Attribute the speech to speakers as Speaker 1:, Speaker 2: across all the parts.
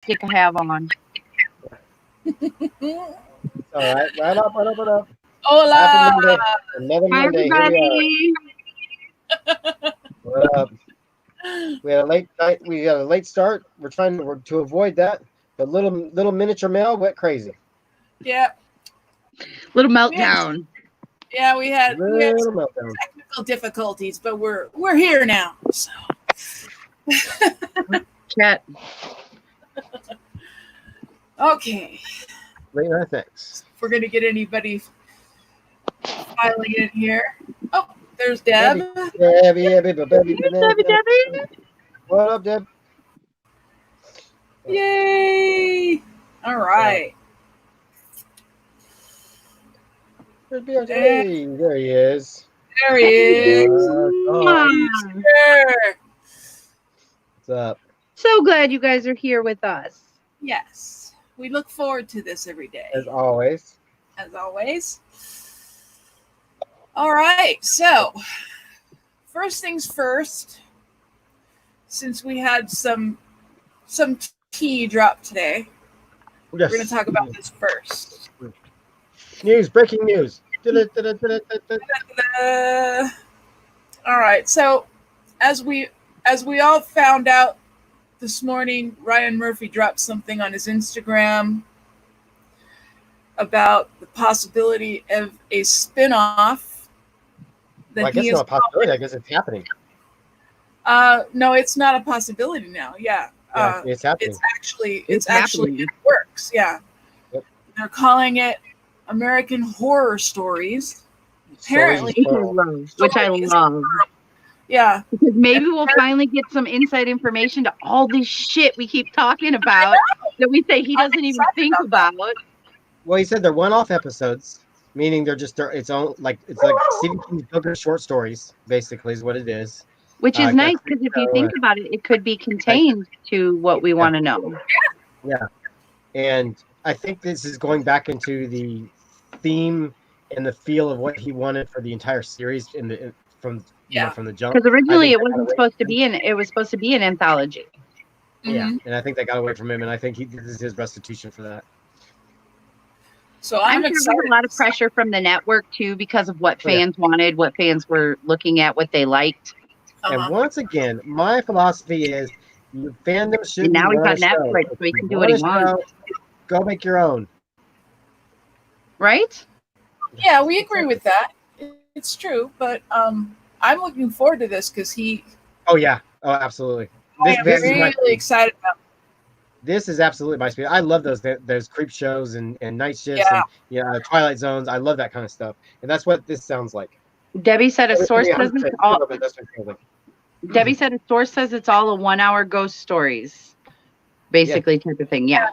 Speaker 1: lipstick I have on.
Speaker 2: All right, right up.
Speaker 3: Hola.
Speaker 2: Happy Monday. Another
Speaker 1: Hi,
Speaker 2: Monday. Here we
Speaker 1: everybody.
Speaker 2: are. What up? We had a late night. We got a late start. We're trying to avoid that. But little miniature mail went crazy.
Speaker 3: Yeah.
Speaker 1: Little meltdown.
Speaker 3: Yeah, we had
Speaker 2: Little
Speaker 3: some
Speaker 2: meltdown.
Speaker 3: technical difficulties, but we're here now. So.
Speaker 1: Chat.
Speaker 3: Okay.
Speaker 2: Late night things.
Speaker 3: If we're gonna get anybody filing in here. Oh, there's Deb.
Speaker 2: Debbie.
Speaker 1: Debbie.
Speaker 2: What up, Deb?
Speaker 3: Yay! All right.
Speaker 2: Where's BRT? There he is.
Speaker 3: There he is. Sure.
Speaker 2: What's up?
Speaker 1: So glad you guys are here with us.
Speaker 3: Yes. We look forward to this every day.
Speaker 2: As always.
Speaker 3: As always. All right. So, first things first, since we had some tea drop today,
Speaker 2: Yes.
Speaker 3: we're going to talk about this first.
Speaker 2: Breaking news.
Speaker 3: All right. So, as we all found out this morning, Ryan Murphy dropped something on his Instagram about the possibility of a spinoff.
Speaker 2: Well, I guess it's not a possibility. I guess it's happening.
Speaker 3: No, it's not a possibility now. Yeah.
Speaker 2: It's happening.
Speaker 3: It's actually in works. Yeah.
Speaker 2: Yep.
Speaker 3: They're calling it American Horror Stories. Apparently,
Speaker 1: Which I love.
Speaker 3: Yeah.
Speaker 1: Because maybe we'll finally get some inside information to all this shit we keep talking about that we say he doesn't even think about.
Speaker 2: Well, he said they're one-off episodes, meaning it's like Stephen King's book of short stories, basically, is what it is.
Speaker 1: Which is nice because if you think about it, it could be contained to what we want to know.
Speaker 2: Yeah. And I think this is going back into the theme and the feel of what he wanted for the entire series from the jump.
Speaker 1: Because originally it wasn't supposed to be it was supposed to be an anthology.
Speaker 2: Yeah, and I think they got away from him, and I think this is his restitution for that.
Speaker 3: So
Speaker 1: I'm sure there's a lot of pressure from the network too because of what fans wanted, what fans were looking at, what they liked.
Speaker 2: And once again, my philosophy is your fandom should.
Speaker 1: And now he's on Netflix, so he can do what he wants.
Speaker 2: Go make your own.
Speaker 1: Right?
Speaker 3: Yeah, we agree with that. It's true, but I'm looking forward to this because he.
Speaker 2: Oh yeah! Oh, absolutely.
Speaker 3: I'm really excited about.
Speaker 2: This is absolutely my speed. I love those creep shows and night shifts and Twilight Zones. I love that kind of stuff, and that's what this sounds like.
Speaker 1: Debbie said a source says it's all. Debbie said a source says it's all a 1 hour ghost stories, basically type of thing. Yeah.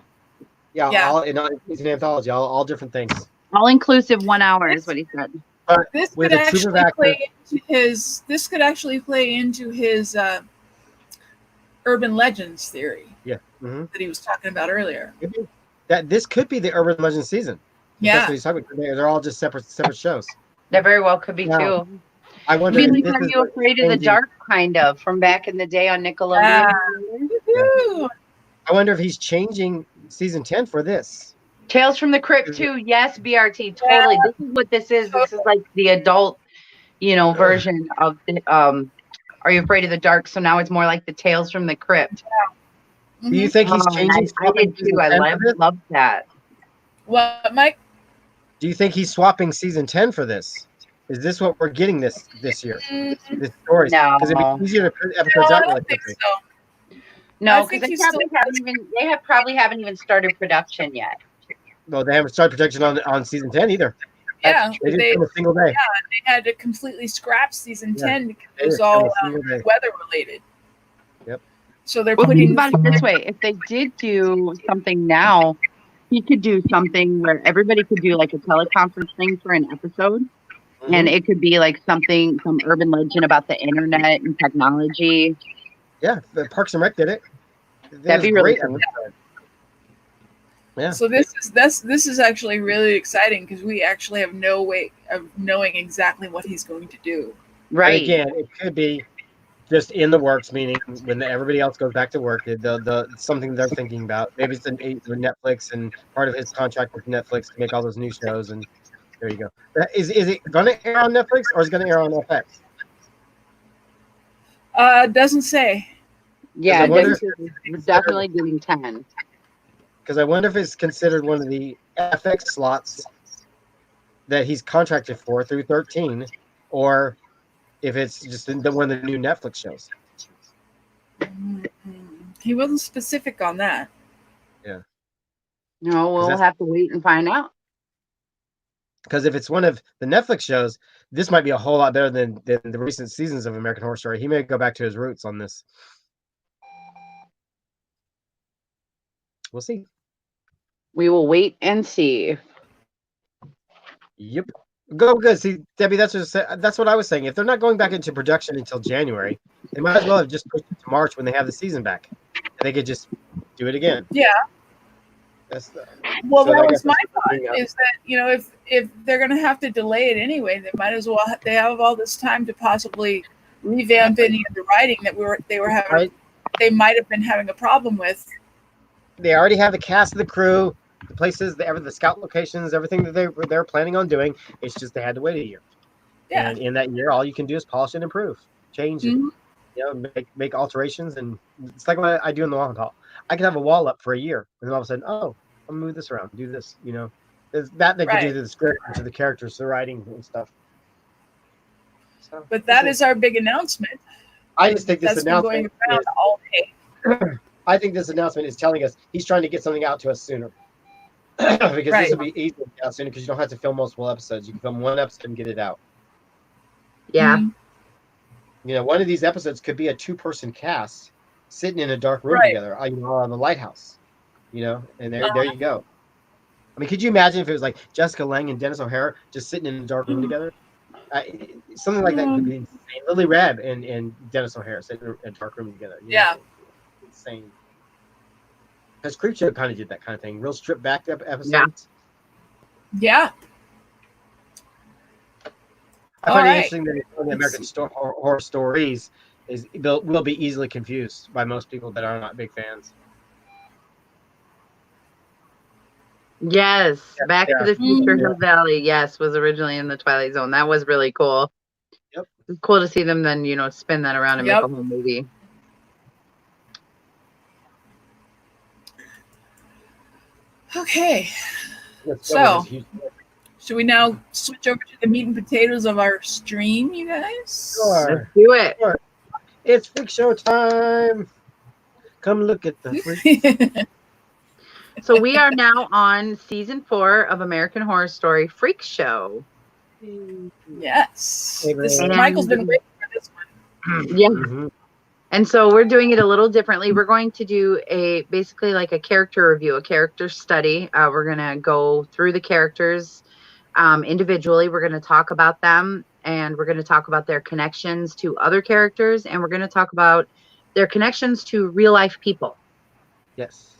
Speaker 2: Yeah. It's an anthology. All different things.
Speaker 1: All inclusive 1 hour is what he said.
Speaker 2: But
Speaker 3: this could actually play into his urban legends theory.
Speaker 2: Yeah.
Speaker 3: That he was talking about earlier.
Speaker 2: That this could be the urban legends season.
Speaker 3: Yeah.
Speaker 2: That's what he's talking about. They're all just separate shows.
Speaker 1: That very well could be too.
Speaker 2: I wonder.
Speaker 1: Are you afraid of the dark? Kind of from back in the day on Nickelodeon.
Speaker 2: Yeah. I wonder if he's changing season 10 for this.
Speaker 1: Tales from the Crypt too. Yes, BRT. Totally. This is what this is. This is like the adult, version of the Are You Afraid of the Dark? So now it's more like the Tales from the Crypt.
Speaker 3: Yeah.
Speaker 2: Do you think he's changing?
Speaker 1: I did too. I love that.
Speaker 3: What, Mike?
Speaker 2: Do you think he's swapping season 10 for this? Is this what we're getting this year? This story?
Speaker 1: No,
Speaker 2: because it'd be easier to put episodes out like this.
Speaker 1: No, because they probably haven't even started production yet.
Speaker 2: No, they haven't started production on season 10 either.
Speaker 3: Yeah,
Speaker 2: they did it in a single day.
Speaker 3: Yeah, they had to completely scrap season 10 because it was all weather related.
Speaker 2: Yep.
Speaker 3: So they're
Speaker 1: think about it this way: if they did do something now, he could do something where everybody could do like a teleconference thing for an episode. And it could be like some urban legend about the internet and technology.
Speaker 2: Yeah, the Parks and Rec did it.
Speaker 1: That'd be really cool.
Speaker 2: Yeah.
Speaker 3: So this is actually really exciting because we actually have no way of knowing exactly what he's going to do.
Speaker 1: Right.
Speaker 2: And again, it could be just in the works, meaning when everybody else goes back to work, the something they're thinking about. Maybe it's with Netflix, and part of his contract with Netflix to make all those new shows. And there you go. Is it going to air on Netflix or is it going to air on FX?
Speaker 3: Doesn't say.
Speaker 1: Yeah,
Speaker 2: wonder
Speaker 1: we're definitely getting 10.
Speaker 2: Because I wonder if it's considered one of the FX slots that he's contracted for through 13, or if it's just one of the new Netflix shows.
Speaker 3: He wasn't specific on that.
Speaker 2: Yeah.
Speaker 1: No, we'll have to wait and find out.
Speaker 2: Because if it's one of the Netflix shows, this might be a whole lot better than the recent seasons of American Horror Story. He may go back to his roots on this. We'll see.
Speaker 1: We will wait and see.
Speaker 2: Yep. Go good. See, Debbie, that's what I was saying. If they're not going back into production until January, they might as well have just pushed it to March when they have the season back. And they could just do it again.
Speaker 3: Yeah.
Speaker 2: That
Speaker 3: was my thought. Is that if they're going to have to delay it anyway, they might as well. They have all this time to possibly revamp any of the writing that they were having. Right. They might have been having a problem with.
Speaker 2: They already have the cast of the crew, the places, the scout locations, everything that they're planning on doing. It's just they had to wait a year. Yeah. And in that year, all you can do is polish and improve, change it, make alterations, and it's like what I do in the wall hall. I can have a wall up for a year, and then all of a sudden, I'll move this around, do this. There's that they can do to the script, to the characters, the writing and stuff. So,
Speaker 3: but that is our big announcement.
Speaker 2: I just think this announcement
Speaker 3: going around all day.
Speaker 2: I think this announcement is telling us he's trying to get something out to us sooner. Because this will be easy to get out sooner because you don't have to film multiple episodes. You can film one episode and get it out.
Speaker 1: Yeah.
Speaker 2: One of these episodes could be a 2-person cast sitting in a dark room together, on the lighthouse. And there you go. I mean, could you imagine if it was like Jessica Lange and Dennis O'Hara just sitting in a dark room together? Something like that could be insane. Lily Rabe and Dennis O'Hara sitting in a dark room together.
Speaker 3: Yeah.
Speaker 2: Insane. Because Freak Show kind of did that kind of thing. Real stripped back episodes.
Speaker 3: Yeah.
Speaker 2: I find it interesting that the American Horror Stories will be easily confused by most people that are not big fans.
Speaker 1: Yes, Back to the Future Hill Valley. Yes, was originally in the Twilight Zone. That was really cool.
Speaker 2: Yep.
Speaker 1: It's cool to see them then, spin that around and make a whole movie.
Speaker 3: Okay. So, should we now switch over to the meat and potatoes of our stream, you guys?
Speaker 2: Sure.
Speaker 1: Let's do it.
Speaker 2: Sure. It's Freak Show time. Come look at the freak.
Speaker 1: So we are now on season 4 of American Horror Story Freak Show.
Speaker 3: Yes. Michael's been waiting for this one.
Speaker 1: Yeah. Mm-hmm. And so we're doing it a little differently. We're going to do basically like a character review, a character study. We're going to go through the characters individually. We're going to talk about them, and we're going to talk about their connections to other characters, and we're going to talk about their connections to real life people.
Speaker 2: Yes.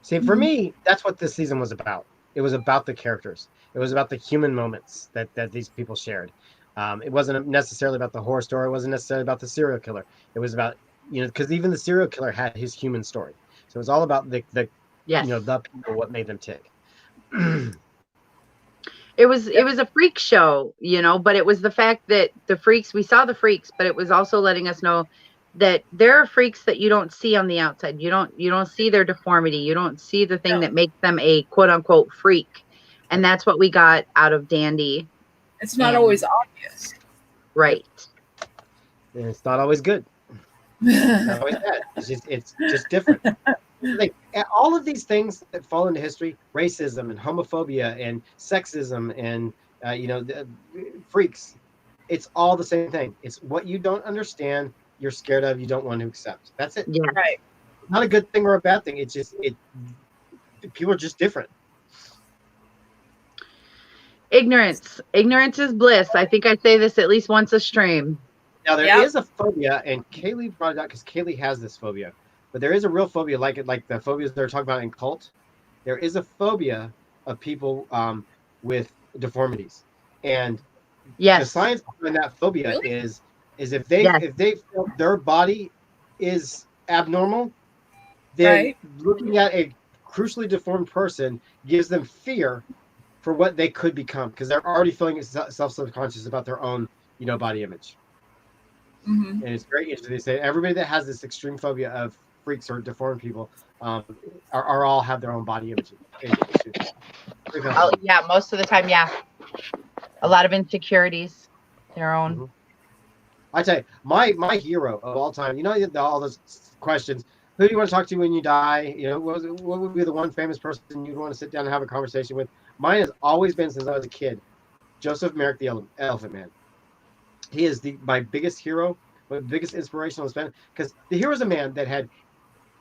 Speaker 2: See, for me, that's what this season was about. It was about the characters. It was about the human moments that these people shared. It wasn't necessarily about the horror story. It wasn't necessarily about the serial killer. It was about, because even the serial killer had his human story. So it was all about the people, what made them tick.
Speaker 1: It was a freak show, but it was the fact that we saw the freaks, but it was also letting us know that there are freaks that you don't see on the outside. You don't see their deformity. You don't see the thing that makes them a quote unquote freak. And that's what we got out of Dandy.
Speaker 3: It's not always obvious.
Speaker 1: Right.
Speaker 2: And it's not always good. It's not always bad. It's just different. Like all of these things that fall into history, racism and homophobia and sexism and the freaks, it's all the same thing. It's what you don't understand, you're scared of, you don't want to accept. That's it.
Speaker 1: Yeah.
Speaker 3: Right.
Speaker 2: Not a good thing or a bad thing. It's just people are just different.
Speaker 1: Ignorance is bliss. I think I say this at least once a stream.
Speaker 2: Now there is a phobia, and Kaylee brought it out because Kaylee has this phobia. But there is a real phobia, like the phobias they're talking about in Cult. There is a phobia of people with deformities, and the science behind that phobia is is if they feel their body is abnormal, then looking at a crucially deformed person gives them fear for what they could become, because they're already feeling self-subconscious about their own, body image.
Speaker 3: Mm-hmm.
Speaker 2: And it's very interesting. They say everybody that has this extreme phobia of freaks or deformed people are all have their own body image issues.
Speaker 1: Oh, yeah, most of the time, yeah. A lot of insecurities, their own.
Speaker 2: Mm-hmm. I tell you, my hero of all time. All those questions. Who do you want to talk to when you die? What would be the one famous person you'd want to sit down and have a conversation with? Mine has always been, since I was a kid, Joseph Merrick, the Elephant Man. He is my biggest hero, my biggest inspirational fan, because the hero is a man that had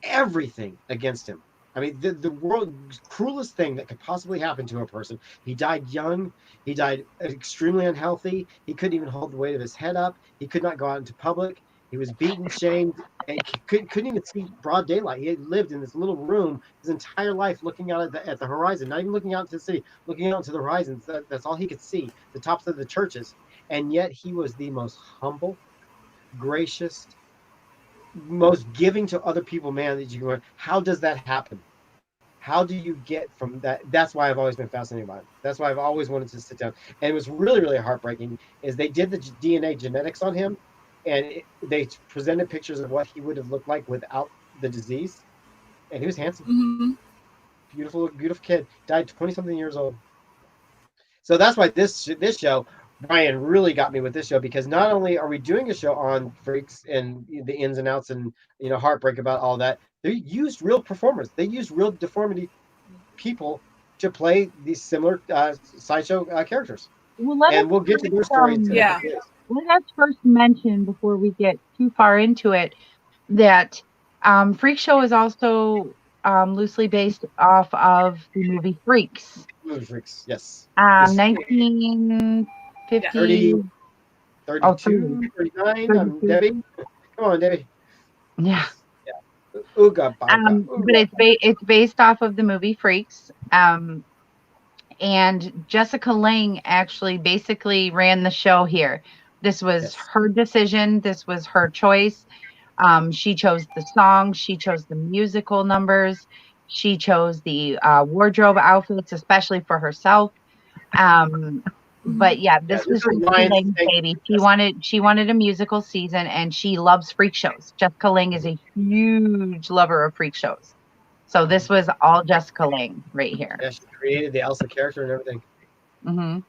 Speaker 2: everything against him. I mean, the world's cruelest thing that could possibly happen to a person. He died young. He died extremely unhealthy. He couldn't even hold the weight of his head up. He could not go out into public. He was beaten, shamed, and couldn't even see broad daylight. He had lived in this little room his entire life, looking out at the horizon, not even looking out to the city, looking out to the horizon. That's all he could see, the tops of the churches. And yet he was the most humble, gracious, most giving to other people man that you can. How does that happen? How do you get from that? That's why I've always been fascinated by it. That's why I've always wanted to sit down. And it was really, really heartbreaking is they did the DNA genetics on him, and they presented pictures of what he would have looked like without the disease. And he was handsome.
Speaker 3: Mm-hmm.
Speaker 2: Beautiful, beautiful kid. Died 20-something years old. So that's why this show, Brian really got me with this show, because not only are we doing a show on freaks and the ins and outs and heartbreak about all that, they used real performers. They used real deformity people to play these similar sideshow characters. And we'll get to their stories.
Speaker 3: Yeah.
Speaker 1: Let us first mention, before we get too far into it, that Freak Show is also loosely based off of the movie Freaks.
Speaker 2: Movie Freaks, yes.
Speaker 1: 1950.
Speaker 2: 32, 39. Debbie. Come on, Debbie.
Speaker 1: Yeah.
Speaker 2: Ooga,
Speaker 1: but it's based off of the movie Freaks. And Jessica Lange actually basically ran the show here. This was her decision. This was her choice. She chose the songs. She chose the musical numbers. She chose the wardrobe outfits, especially for herself. But yeah, this was Jessica Lange's baby. She wanted a musical season, and she loves freak shows. Jessica Lange is a huge lover of freak shows. So this was all Jessica Lange right here.
Speaker 2: Yeah, she created the Elsa character and everything.
Speaker 1: Mm-hmm.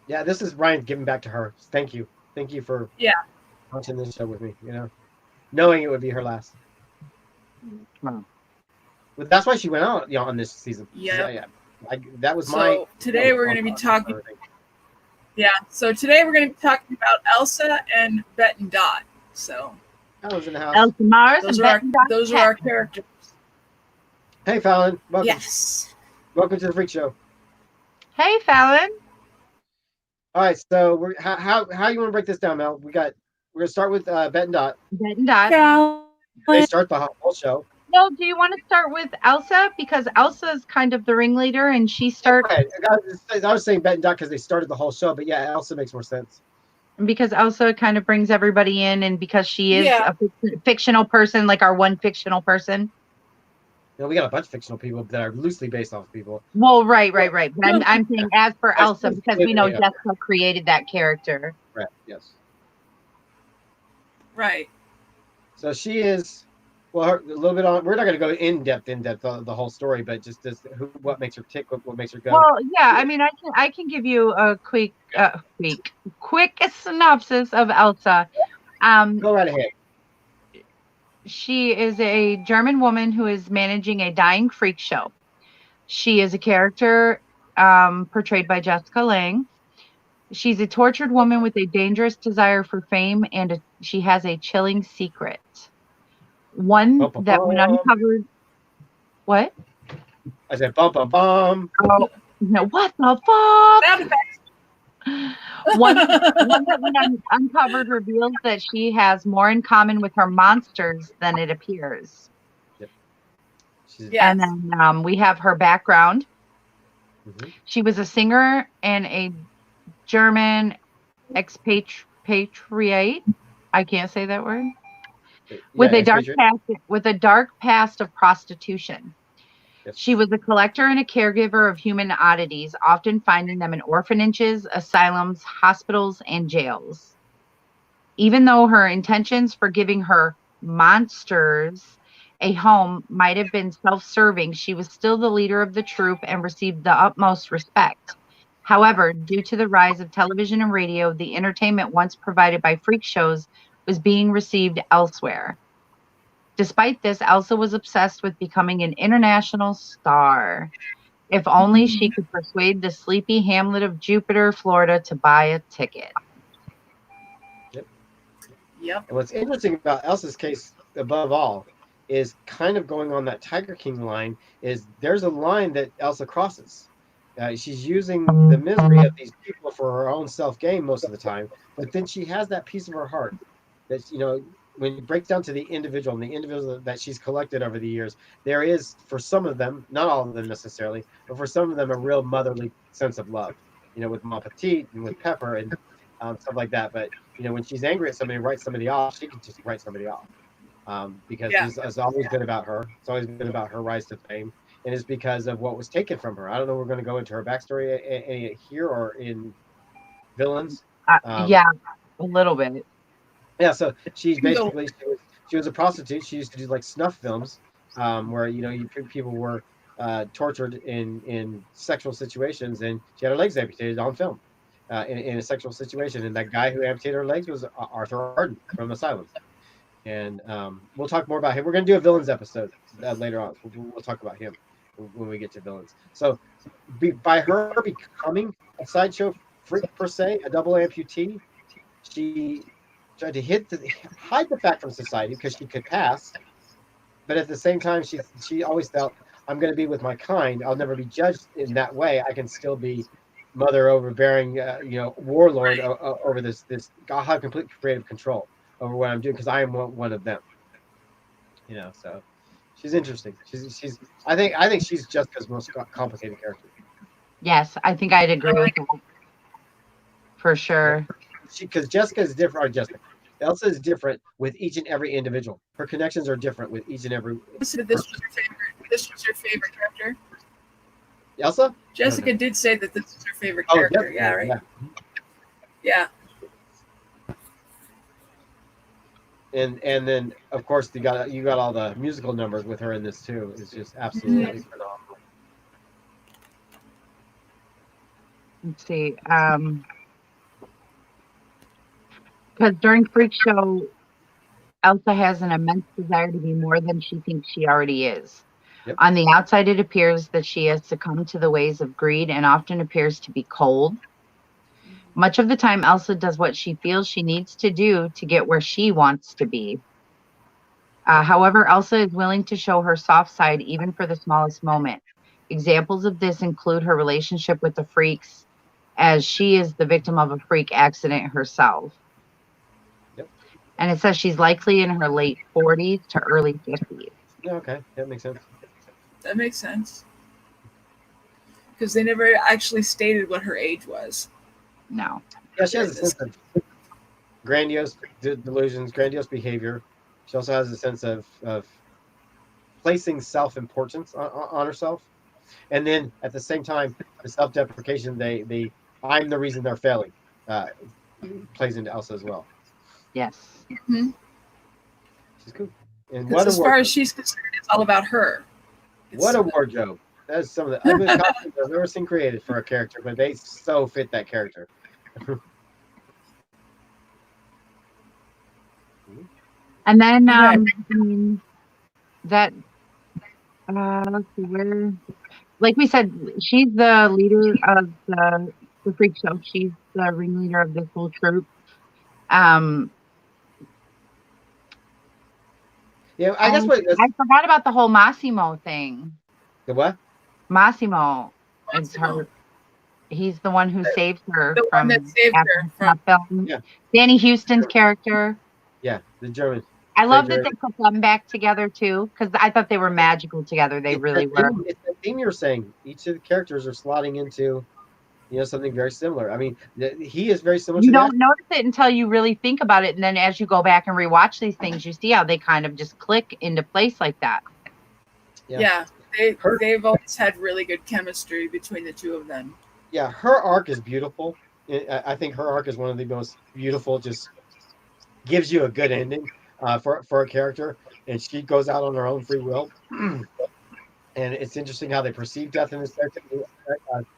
Speaker 2: Yeah, this is Ryan giving back to her. Thank you for watching this show with me. Knowing it would be her last.
Speaker 1: Wow.
Speaker 2: But that's why she went out, on this season.
Speaker 3: Yeah.
Speaker 2: That was
Speaker 3: so today we're going to be talking. Yeah. So today we're going to be talking about Elsa and Bette and Dot. So.
Speaker 2: Fallon's in the house.
Speaker 1: Elsa Mars.
Speaker 3: Those are our characters.
Speaker 2: Hey, Fallon. Welcome.
Speaker 3: Yes.
Speaker 2: Welcome to the Freak Show.
Speaker 1: Hey, Fallon.
Speaker 2: All right. So how you want to break this down, Mel? We're going to start with Bette and Dot.
Speaker 1: Bette and Dot.
Speaker 2: They start the whole show.
Speaker 1: No, do you want to start with Elsa? Because Elsa is kind of the ringleader, and she starts.
Speaker 2: Okay. I was saying Bette and Dot because they started the whole show, but yeah, Elsa makes more sense.
Speaker 1: Because Elsa kind of brings everybody in, and because she is a fictional person, like our one fictional person.
Speaker 2: We got a bunch of fictional people that are loosely based off of people.
Speaker 1: Well, right. But I'm saying as for Elsa, because we know Jessica created that character.
Speaker 2: Right. Yes.
Speaker 3: Right.
Speaker 2: So she is. Well, a little bit on. We're not going to go in depth the whole story, but just what makes her tick, what makes her go.
Speaker 1: Well, yeah. I mean, I can give you a quick synopsis of Elsa.
Speaker 2: Go right ahead.
Speaker 1: She is a German woman who is managing a dying freak show. She is a character portrayed by Jessica Lange. She's a tortured woman with a dangerous desire for fame, and she has a chilling secret. One that when uncovered. What?
Speaker 2: I said bum bum bum.
Speaker 1: Oh no! What the fuck? One that when uncovered reveals that she has more in common with her monsters than it appears.
Speaker 2: Yep.
Speaker 1: And then we have her background. Mm-hmm. She was a singer and a German expatriate. Patriate. I can't say that word.
Speaker 2: Yeah,
Speaker 1: With a dark past of prostitution.
Speaker 2: Yes.
Speaker 1: She was a collector and a caregiver of human oddities, often finding them in orphanages, asylums, hospitals, and jails. Even though her intentions for giving her monsters a home might have been self-serving, she was still the leader of the troupe and received the utmost respect. However, due to the rise of television and radio, the entertainment once provided by freak shows was being received elsewhere. Despite this, Elsa was obsessed with becoming an international star. If only she could persuade the sleepy hamlet of Jupiter, Florida, to buy a ticket.
Speaker 3: Yep.
Speaker 2: And what's interesting about Elsa's case, above all, is kind of going on that Tiger King line. Is there's a line that Elsa crosses. She's using the misery of these people for her own self-gain most of the time, but then she has that piece of her heart that, when it breaks down to the individual and the individual that she's collected over the years, there is, for some of them, not all of them necessarily, but for some of them, a real motherly sense of love, with Ma Petite and with Pepper and stuff like that. But, when she's angry at somebody and writes somebody off, she can just write somebody off because it's always been about her. It's always been about her rise to fame. And it's because of what was taken from her. I don't know if we're going to go into her backstory here or in Villains.
Speaker 1: Yeah, a little bit.
Speaker 2: Yeah, so she's basically she was a prostitute. She used to do like snuff films, where people were tortured in sexual situations, and she had her legs amputated on film in a sexual situation. And that guy who amputated her legs was Arthur Arden from Asylum. And we'll talk more about him. We're going to do a Villains episode later on. We'll talk about him when we get to Villains. So by her becoming a sideshow freak per se, a double amputee, she tried to hide the fact from society because she could pass, but at the same time she always felt, I'm going to be with my kind. I'll never be judged in that way. I can still be mother overbearing, warlord over this. I'll have complete creative control over what I'm doing because I am one of them. So she's interesting. She's I think she's Jessica's most complicated character.
Speaker 1: Yes, I think I'd agree with that for sure.
Speaker 2: Because Jessica is different. Elsa is different with each and every individual. Her connections are different with each and every.
Speaker 3: This was your favorite character.
Speaker 2: Elsa?
Speaker 3: Jessica did say that this is her favorite character. Yeah, right. Yeah.
Speaker 2: And then of course you got all the musical numbers with her in this too. It's just absolutely phenomenal.
Speaker 1: Let's see. Because during Freak Show, Elsa has an immense desire to be more than she thinks she already is.
Speaker 2: Yep.
Speaker 1: On the outside, it appears that she has succumbed to the ways of greed and often appears to be cold. Much of the time, Elsa does what she feels she needs to do to get where she wants to be. However, Elsa is willing to show her soft side even for the smallest moment. Examples of this include her relationship with the freaks, as she is the victim of a freak accident herself.
Speaker 2: Yep.
Speaker 1: And it says she's likely in her late 40s to early 50s.
Speaker 2: Yeah, okay. That makes sense.
Speaker 3: That makes sense. Because they never actually stated what her age was.
Speaker 1: No.
Speaker 2: Yeah, she has a sense of grandiose delusions, grandiose behavior. She also has a sense of placing self-importance on herself. And then at the same time, the self-deprecation, I'm the reason they're failing, plays into Elsa as well.
Speaker 1: Yes.
Speaker 3: Mm-hmm.
Speaker 2: She's cool. And
Speaker 3: what as far as she's concerned, it's all about her.
Speaker 2: What a wardrobe. That's some of the ugliest costumes I've ever seen created for a character, but they so fit that character.
Speaker 1: And then let's see where, like we said, she's the leader of the Freak Show. She's the ringleader of this whole troupe.
Speaker 2: Yeah, I guess
Speaker 1: I forgot about the whole Massimo thing.
Speaker 2: The what?
Speaker 1: Massimo. It's her. He's the one who saved her from film.
Speaker 2: Yeah.
Speaker 1: Danny Houston's character.
Speaker 2: Yeah, the German.
Speaker 1: I love that they put them back together too, because I thought they were magical together. They really were.
Speaker 2: It's the theme you're saying. Each of the characters are slotting into something very similar. I mean, he is very similar
Speaker 1: You
Speaker 2: to
Speaker 1: don't notice it until you really think about it. And then as you go back and rewatch these things, you see how they kind of just click into place like that.
Speaker 3: Yeah. They've always had really good chemistry between the two of them.
Speaker 2: Yeah, her arc is beautiful. I think her arc is one of the most beautiful, just gives you a good ending for a character. And she goes out on her own free will. And it's interesting how they perceive death in this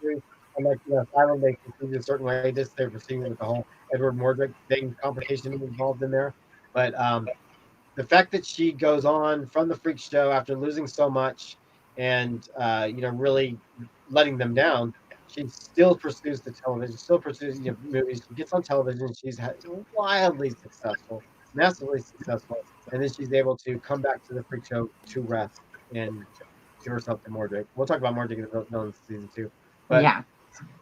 Speaker 2: series. Unlike Asylum, they perceive it a certain way. This, they're perceiving with the whole Edward Mordrick thing, complication involved in there. But the fact that she goes on from the freak show after losing so much and really letting them down, she still pursues the television, still pursues movies. She gets on television. She's wildly successful, massively successful, and then she's able to come back to the freak show to rest and give herself to Mordrick. We'll talk about Mordrick in the villains season 2, but
Speaker 1: Yeah.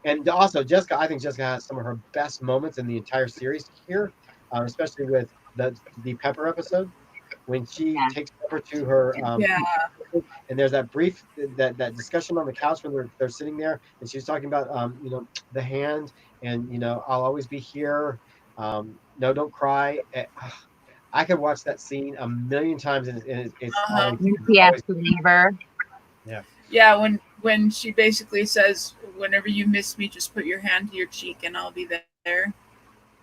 Speaker 2: And also Jessica, I think Jessica has some of her best moments in the entire series here, especially with the Pepper episode when she takes Pepper to her and there's that brief that discussion on the couch when they're sitting there, and she's talking about the hand, and I'll always be here. No, don't cry. I could watch that scene a million times, and it's always,
Speaker 1: He has to leave her.
Speaker 3: Yeah, when she basically says, "Whenever you miss me, just put your hand to your cheek, and I'll be there."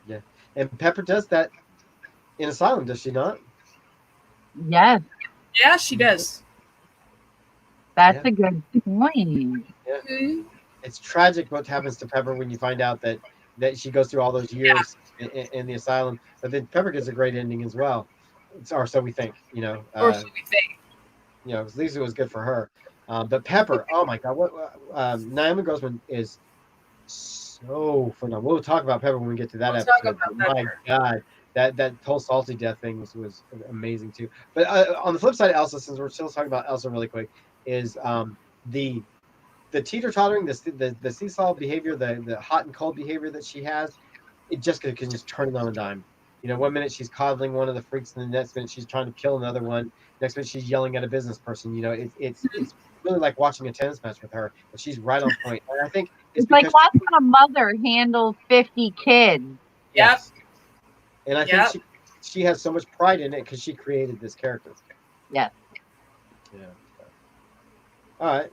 Speaker 2: Yeah, and Pepper does that in Asylum, does she not?
Speaker 1: Yes.
Speaker 3: Yeah, she does.
Speaker 1: That's a good point.
Speaker 2: Yeah. It's tragic what happens to Pepper when you find out that she goes through all those years in the asylum, but then Pepper gets a great ending as well, or so we think.
Speaker 3: Or so we think.
Speaker 2: At least it was good for her. But Pepper, oh my God, what Naomi Grossman is so phenomenal. We'll talk about Pepper when we get to that episode. My God, that whole salty death thing was amazing too. But on the flip side of Elsa, since we're still talking about Elsa really quick, is the teeter-tottering, the seesaw behavior, the hot and cold behavior that she has. Jessica can just turn it on a dime. 1 minute she's coddling one of the freaks, and the next minute she's trying to kill another one. Next minute she's yelling at a business person. It's really like watching a tennis match with her, but she's right on point. And I think
Speaker 1: it's like watching a mother handle 50 kids.
Speaker 2: Yes. And I think she has so much pride in it because she created this character.
Speaker 1: Yes.
Speaker 2: Yeah. All right.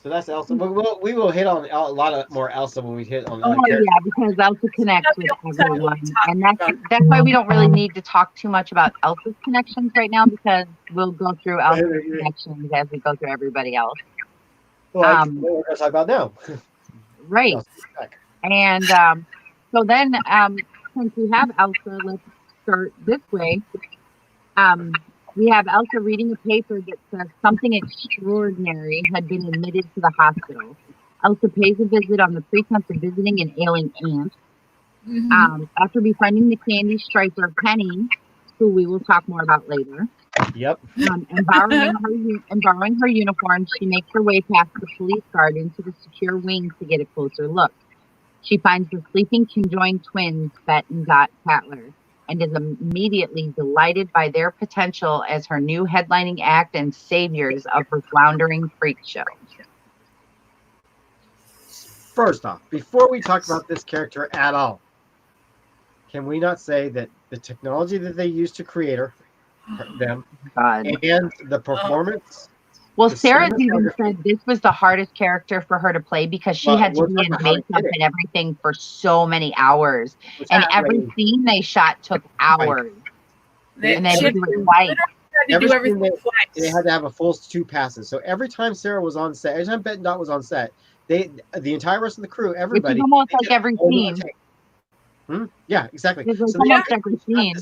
Speaker 2: So that's Elsa. We will hit on a lot of more Elsa when we hit on.
Speaker 1: Because Elsa connects with everyone, and that's why we don't really need to talk too much about Elsa's connections right now, because we'll go through Elsa's connections as we go through everybody else.
Speaker 2: What we're going to talk about now.
Speaker 1: Right. And so then, since we have Elsa, let's start this way. We have Elsa reading a paper that says something extraordinary had been admitted to the hospital. Elsa pays a visit on the pretense of visiting an ailing aunt. After befriending the candy striper Penny, who we will talk more about later.
Speaker 2: Yep.
Speaker 1: And borrowing her uniform, she makes her way past the police guard into the secure wing to get a closer look. She finds the sleeping conjoined twins, Bette and Dot Tatler, and is immediately delighted by their potential as her new headlining act and saviors of her floundering freak show.
Speaker 2: First off, before we talk about this character at all, can we not say that the technology that they used to create them, and the performance?
Speaker 1: Well, Sarah even said this was the hardest character for her to play because she had to be in makeup and everything for so many hours. And every scene they shot took hours. And they had to do it twice.
Speaker 2: They had to have a full 2 passes. So every time Sarah was on set, every time Bette and Dot was on set, the entire rest of the crew, everybody.
Speaker 1: It's almost like every scene.
Speaker 2: Yeah, exactly.
Speaker 1: So they had every scene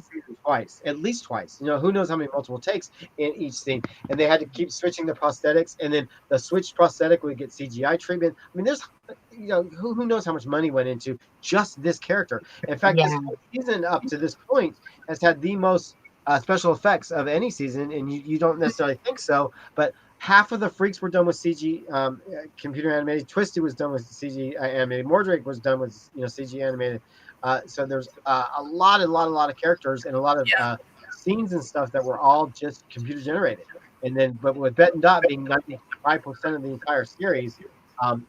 Speaker 2: twice, at least twice. Who knows how many multiple takes in each scene, and they had to keep switching the prosthetics, and then the switched prosthetic would get CGI treatment. I mean, there's, who knows how much money went into just this character. In fact, this season up to this point has had the most special effects of any season, and you don't necessarily think so, but half of the freaks were done with CG, computer animated. Twisted was done with CG animated. Mordrick was done with CG animated. So there's a lot of characters and a lot of scenes and stuff that were all just computer generated. And then, but with Bette and Dot being 95% of the entire series,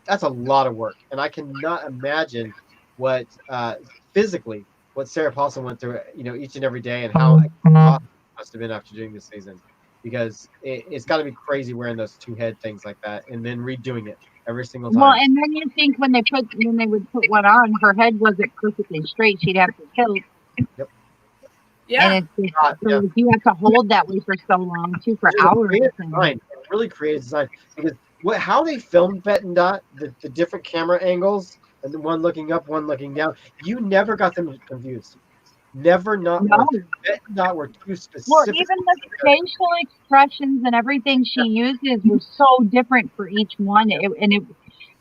Speaker 2: That's a lot of work, and I cannot imagine what physically what Sarah Paulson went through, each and every day, and how it must have been after doing this season, because it's got to be crazy wearing those two head things like that, and then redoing it every single time.
Speaker 1: Well, and then you think when they would put one on, her head wasn't perfectly straight. She'd have to tilt.
Speaker 2: Yep.
Speaker 3: Yeah.
Speaker 1: And it's just, so you have to hold that way for so long too, for hours.
Speaker 2: Really creative design, because how they filmed Bette and Dot, the different camera angles, and the one looking up, one looking down, you never got them confused. Never, not once. Bette and Dot were too specific.
Speaker 1: Well, even the facial expressions and everything she uses were so different for each one. It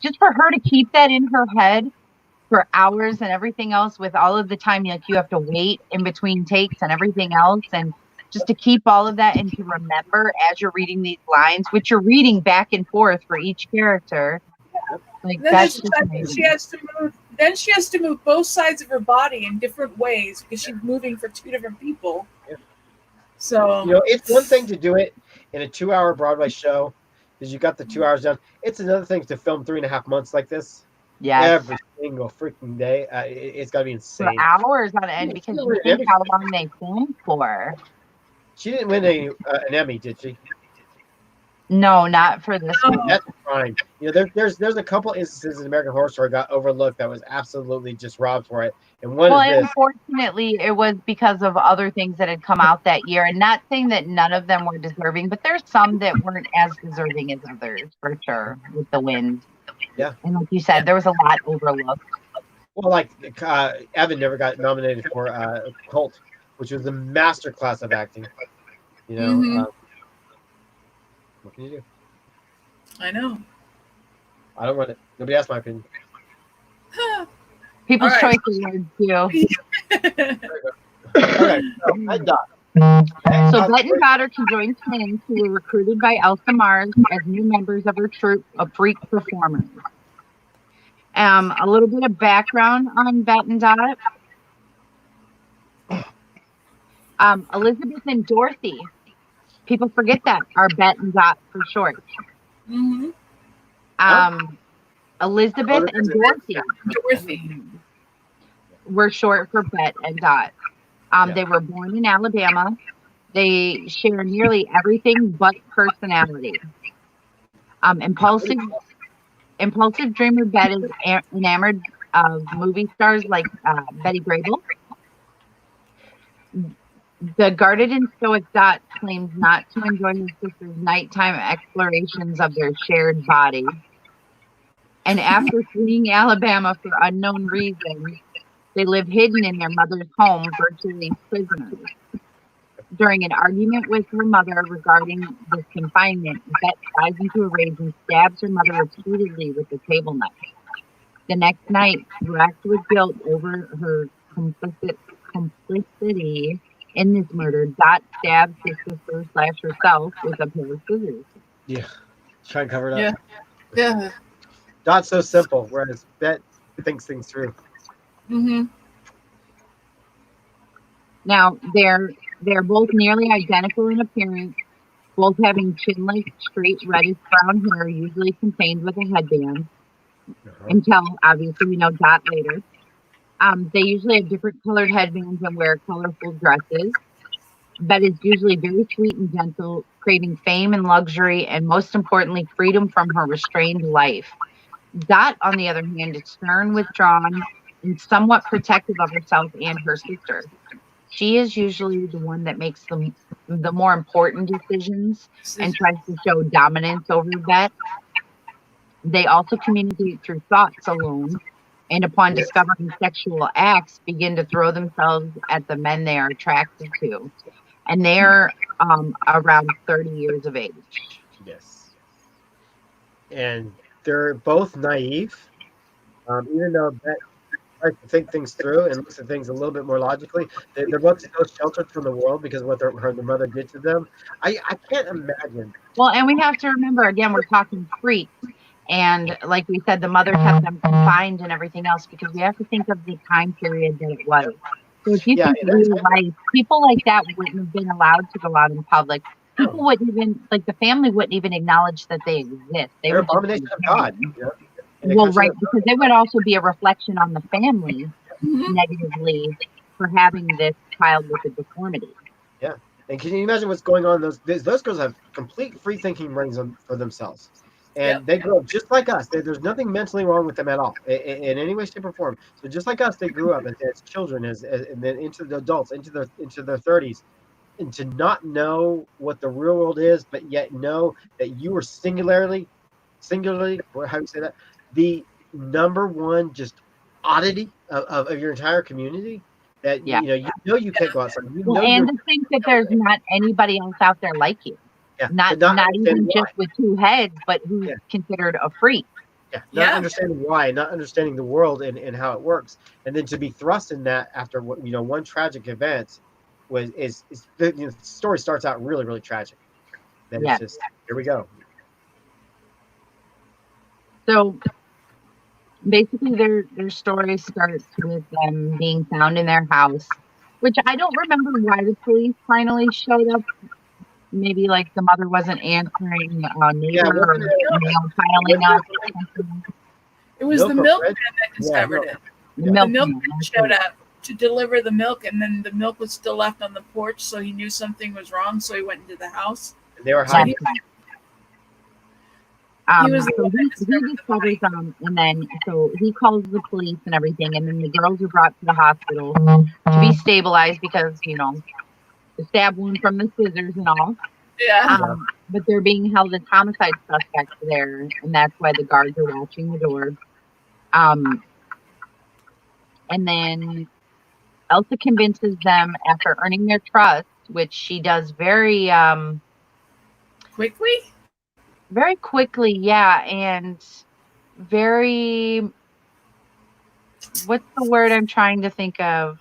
Speaker 1: just for her to keep that in her head for hours and everything else, with all of the time like you have to wait in between takes and everything else, and just to keep all of that and to remember as you're reading these lines, which you're reading back and forth for each character. Like that's
Speaker 3: she has to move. Then she has to move both sides of her body in different ways because she's moving for two different people.
Speaker 2: Yeah.
Speaker 3: So
Speaker 2: it's one thing to do it in a 2-hour Broadway show because you got the 2 hours done. It's another thing to film 3.5 months like this.
Speaker 1: Yeah.
Speaker 2: Every single freaking day. It's got to be insane.
Speaker 1: For hours on end, because you think how long they filmed for.
Speaker 2: She didn't win an Emmy, did she?
Speaker 1: No, not for this one.
Speaker 2: That's fine. There's a couple instances in American Horror Story got overlooked that was absolutely just robbed for it. And one is this.
Speaker 1: Unfortunately, it was because of other things that had come out that year. And not saying that none of them were deserving, but there's some that weren't as deserving as others, for sure, with the win.
Speaker 2: Yeah.
Speaker 1: And like you said, there was a lot overlooked.
Speaker 2: Well, like Evan never got nominated for Colt, which was a master class of acting. What can you do?
Speaker 3: I know.
Speaker 2: I don't run it. Nobody asked my opinion.
Speaker 1: People's choice is words too.
Speaker 2: Okay, Dot.
Speaker 1: So Bette and Dot are conjoined twins who were recruited by Elsa Mars as new members of her troupe of freak performers. A little bit of background on Bette and Dot. Elizabeth and Dorothy. People forget that are Bette and Dot for short.
Speaker 3: Mm-hmm.
Speaker 1: Elizabeth and Dorothy were short for Bette and Dot. They were born in Alabama. They share nearly everything but personality. Impulsive dreamer Bette is enamored of movie stars like Betty Grable. The guarded and stoic Dot claims not to enjoy his sister's nighttime explorations of their shared body. And after fleeing Alabama for unknown reasons, they live hidden in their mother's home, virtually prisoners. During an argument with her mother regarding this confinement, Bette flies into a rage and stabs her mother repeatedly with a table knife. The next night, racked with guilt over her complicity in this murder, Dot stabs his sister / herself with a pair of scissors.
Speaker 2: Yeah. Try and cover it up.
Speaker 3: Yeah.
Speaker 2: Dot's so simple, whereas Bette thinks things through.
Speaker 3: Mm-hmm.
Speaker 1: Now, they're both nearly identical in appearance, both having chin-like, straight, reddish-brown hair, usually contained with a headband, until, obviously, we know Dot later. They usually have different colored headbands and wear colorful dresses. Bette is usually very sweet and gentle, craving fame and luxury, and most importantly, freedom from her restrained life. Dot, on the other hand, is stern, withdrawn, and somewhat protective of herself and her sister. She is usually the one that makes the more important decisions and tries to show dominance over Bette. They also communicate through thoughts alone, and upon discovering sexual acts, begin to throw themselves at the men they are attracted to. And they're around 30 years of age.
Speaker 2: Yes. And they're both naive, even though Bette tries to think things through and looks at things a little bit more logically. They're both so sheltered from the world because of what their mother did to them. I can't imagine.
Speaker 1: Well, and we have to remember, again, we're talking freaks. And like we said, the mother kept them confined and everything else because we have to think of the time period that it was. So if you think real life, people like that wouldn't have been allowed to go out in public. people wouldn't even, like, the family wouldn't even acknowledge that they exist.
Speaker 2: They're an abomination of God.
Speaker 1: Well, right, because it would also be a reflection on the family negatively for having this child with a deformity.
Speaker 2: Yeah. And can you imagine what's going on? Those girls have complete free thinking brains for themselves. And they grow up just like us. There's nothing mentally wrong with them at all in any way, shape, or form. So just like us, they grew up as children, and then into the adults, into their 30s, and to not know what the real world is, but yet know that you are singularly, how do you say that? The number one just oddity of your entire community. That you can't go outside.
Speaker 1: And to think that there's not anybody else out there like you.
Speaker 2: Yeah,
Speaker 1: not even just with two heads, but who's considered a freak.
Speaker 2: Yeah, not understanding why, not understanding the world and how it works, and then to be thrust in that after one tragic event the story starts out really, really tragic. Then it's just here we go.
Speaker 1: So basically, their story starts with them being found in their house, which I don't remember why the police finally showed up. Maybe like the mother wasn't answering, neighbor or mail piling up.
Speaker 3: It was the milkman that discovered it. The milkman showed up to deliver the milk, and then the milk was still left on the porch, so he knew something was wrong, so he went into the house.
Speaker 2: They were hiding.
Speaker 1: He discovers them, and then so he calls the police and everything, and then the girls are brought to the hospital to be stabilized because the stab wound from the scissors and all.
Speaker 3: Yeah.
Speaker 1: But they're being held as homicide suspects there, and that's why the guards are watching the door. And then Elsa convinces them, after earning their trust, which she does very
Speaker 3: quickly.
Speaker 1: Very quickly, yeah, and very. What's the word I'm trying to think of?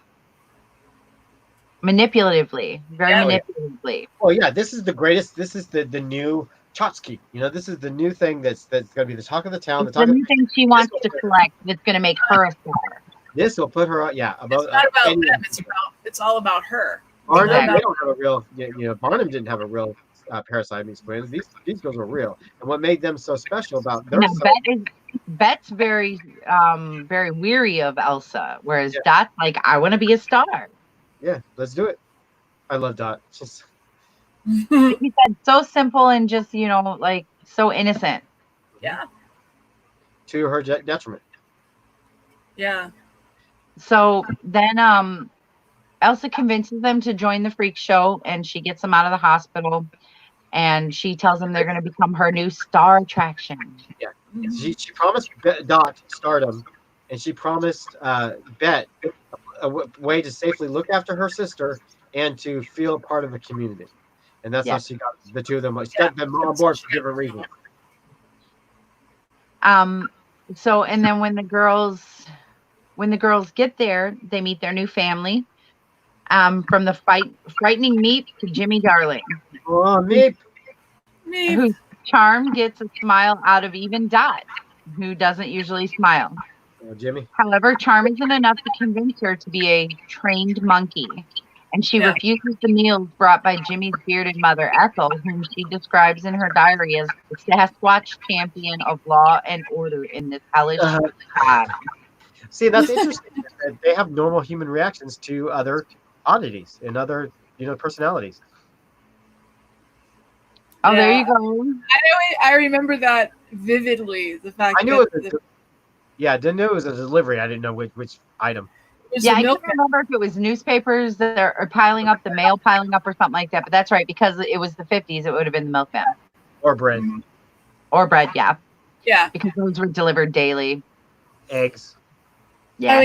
Speaker 1: Manipulatively, manipulatively.
Speaker 2: Oh yeah, this is the greatest. This is the new Chotsky. This is the new thing that's going to be the talk of the town.
Speaker 1: The new thing she wants to collect that's going to make her a star.
Speaker 2: This will put her out. Yeah,
Speaker 3: it's not about them. It's all about her.
Speaker 2: Barnum, they don't have a real. Barnum didn't have a real parasites twins. These girls were real, and what made them so special about their
Speaker 1: Bette's very very weary of Elsa, whereas Dot's like, I want to be a star.
Speaker 2: Yeah, let's do it. I love Dot. Just
Speaker 1: he said so simple and just like so innocent.
Speaker 3: Yeah.
Speaker 2: To her detriment.
Speaker 3: Yeah.
Speaker 1: So then Elsa convinces them to join the freak show, and she gets them out of the hospital, and she tells them they're going to become her new star attraction.
Speaker 2: Yeah. She promised Dot stardom, and she promised Bette a way to safely look after her sister and to feel part of a community. And that's how she got the two of them. She got them on board for different reasons.
Speaker 1: So, and then when the girls get there, they meet their new family. From the frightening Meep to Jimmy Darling.
Speaker 2: Oh, Meep.
Speaker 1: Whose charm gets a smile out of even Dot, who doesn't usually smile.
Speaker 2: Oh, Jimmy.
Speaker 1: However, charm isn't enough to convince her to be a trained monkey, and she refuses the meals brought by Jimmy's bearded mother, Ethel, whom she describes in her diary as the Sasquatch champion of law and order in this hellish time.
Speaker 2: See, that's interesting. They have normal human reactions to other oddities and other, personalities.
Speaker 1: Oh, there you go.
Speaker 3: I remember that vividly. The fact
Speaker 2: I knew it was I didn't know it was a delivery. I didn't know which item.
Speaker 1: I can't remember if it was newspapers that are piling up, the mail piling up, or something like that. But that's right, because it was the 50s. It would have been the milkman.
Speaker 2: Or bread.
Speaker 1: Or bread, yeah.
Speaker 3: Yeah.
Speaker 1: Because those were delivered daily.
Speaker 2: Eggs.
Speaker 1: Yeah.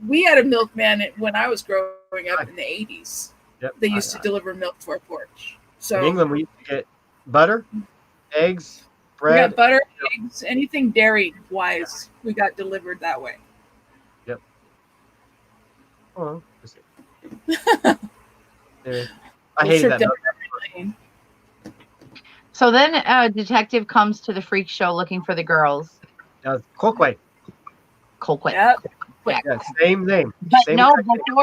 Speaker 3: We had a milkman when I was growing up in the 80s.
Speaker 2: Yep.
Speaker 3: They used to deliver milk to our porch. So
Speaker 2: in England, we used to get butter, eggs, bread.
Speaker 3: We got butter, eggs, anything dairy-wise, we got delivered that way.
Speaker 2: Yep. Oh, I hated that.
Speaker 1: So then a detective comes to the freak show looking for the girls.
Speaker 2: Colquay.
Speaker 3: Yep.
Speaker 2: Yeah, same name.
Speaker 1: But
Speaker 2: same
Speaker 1: no,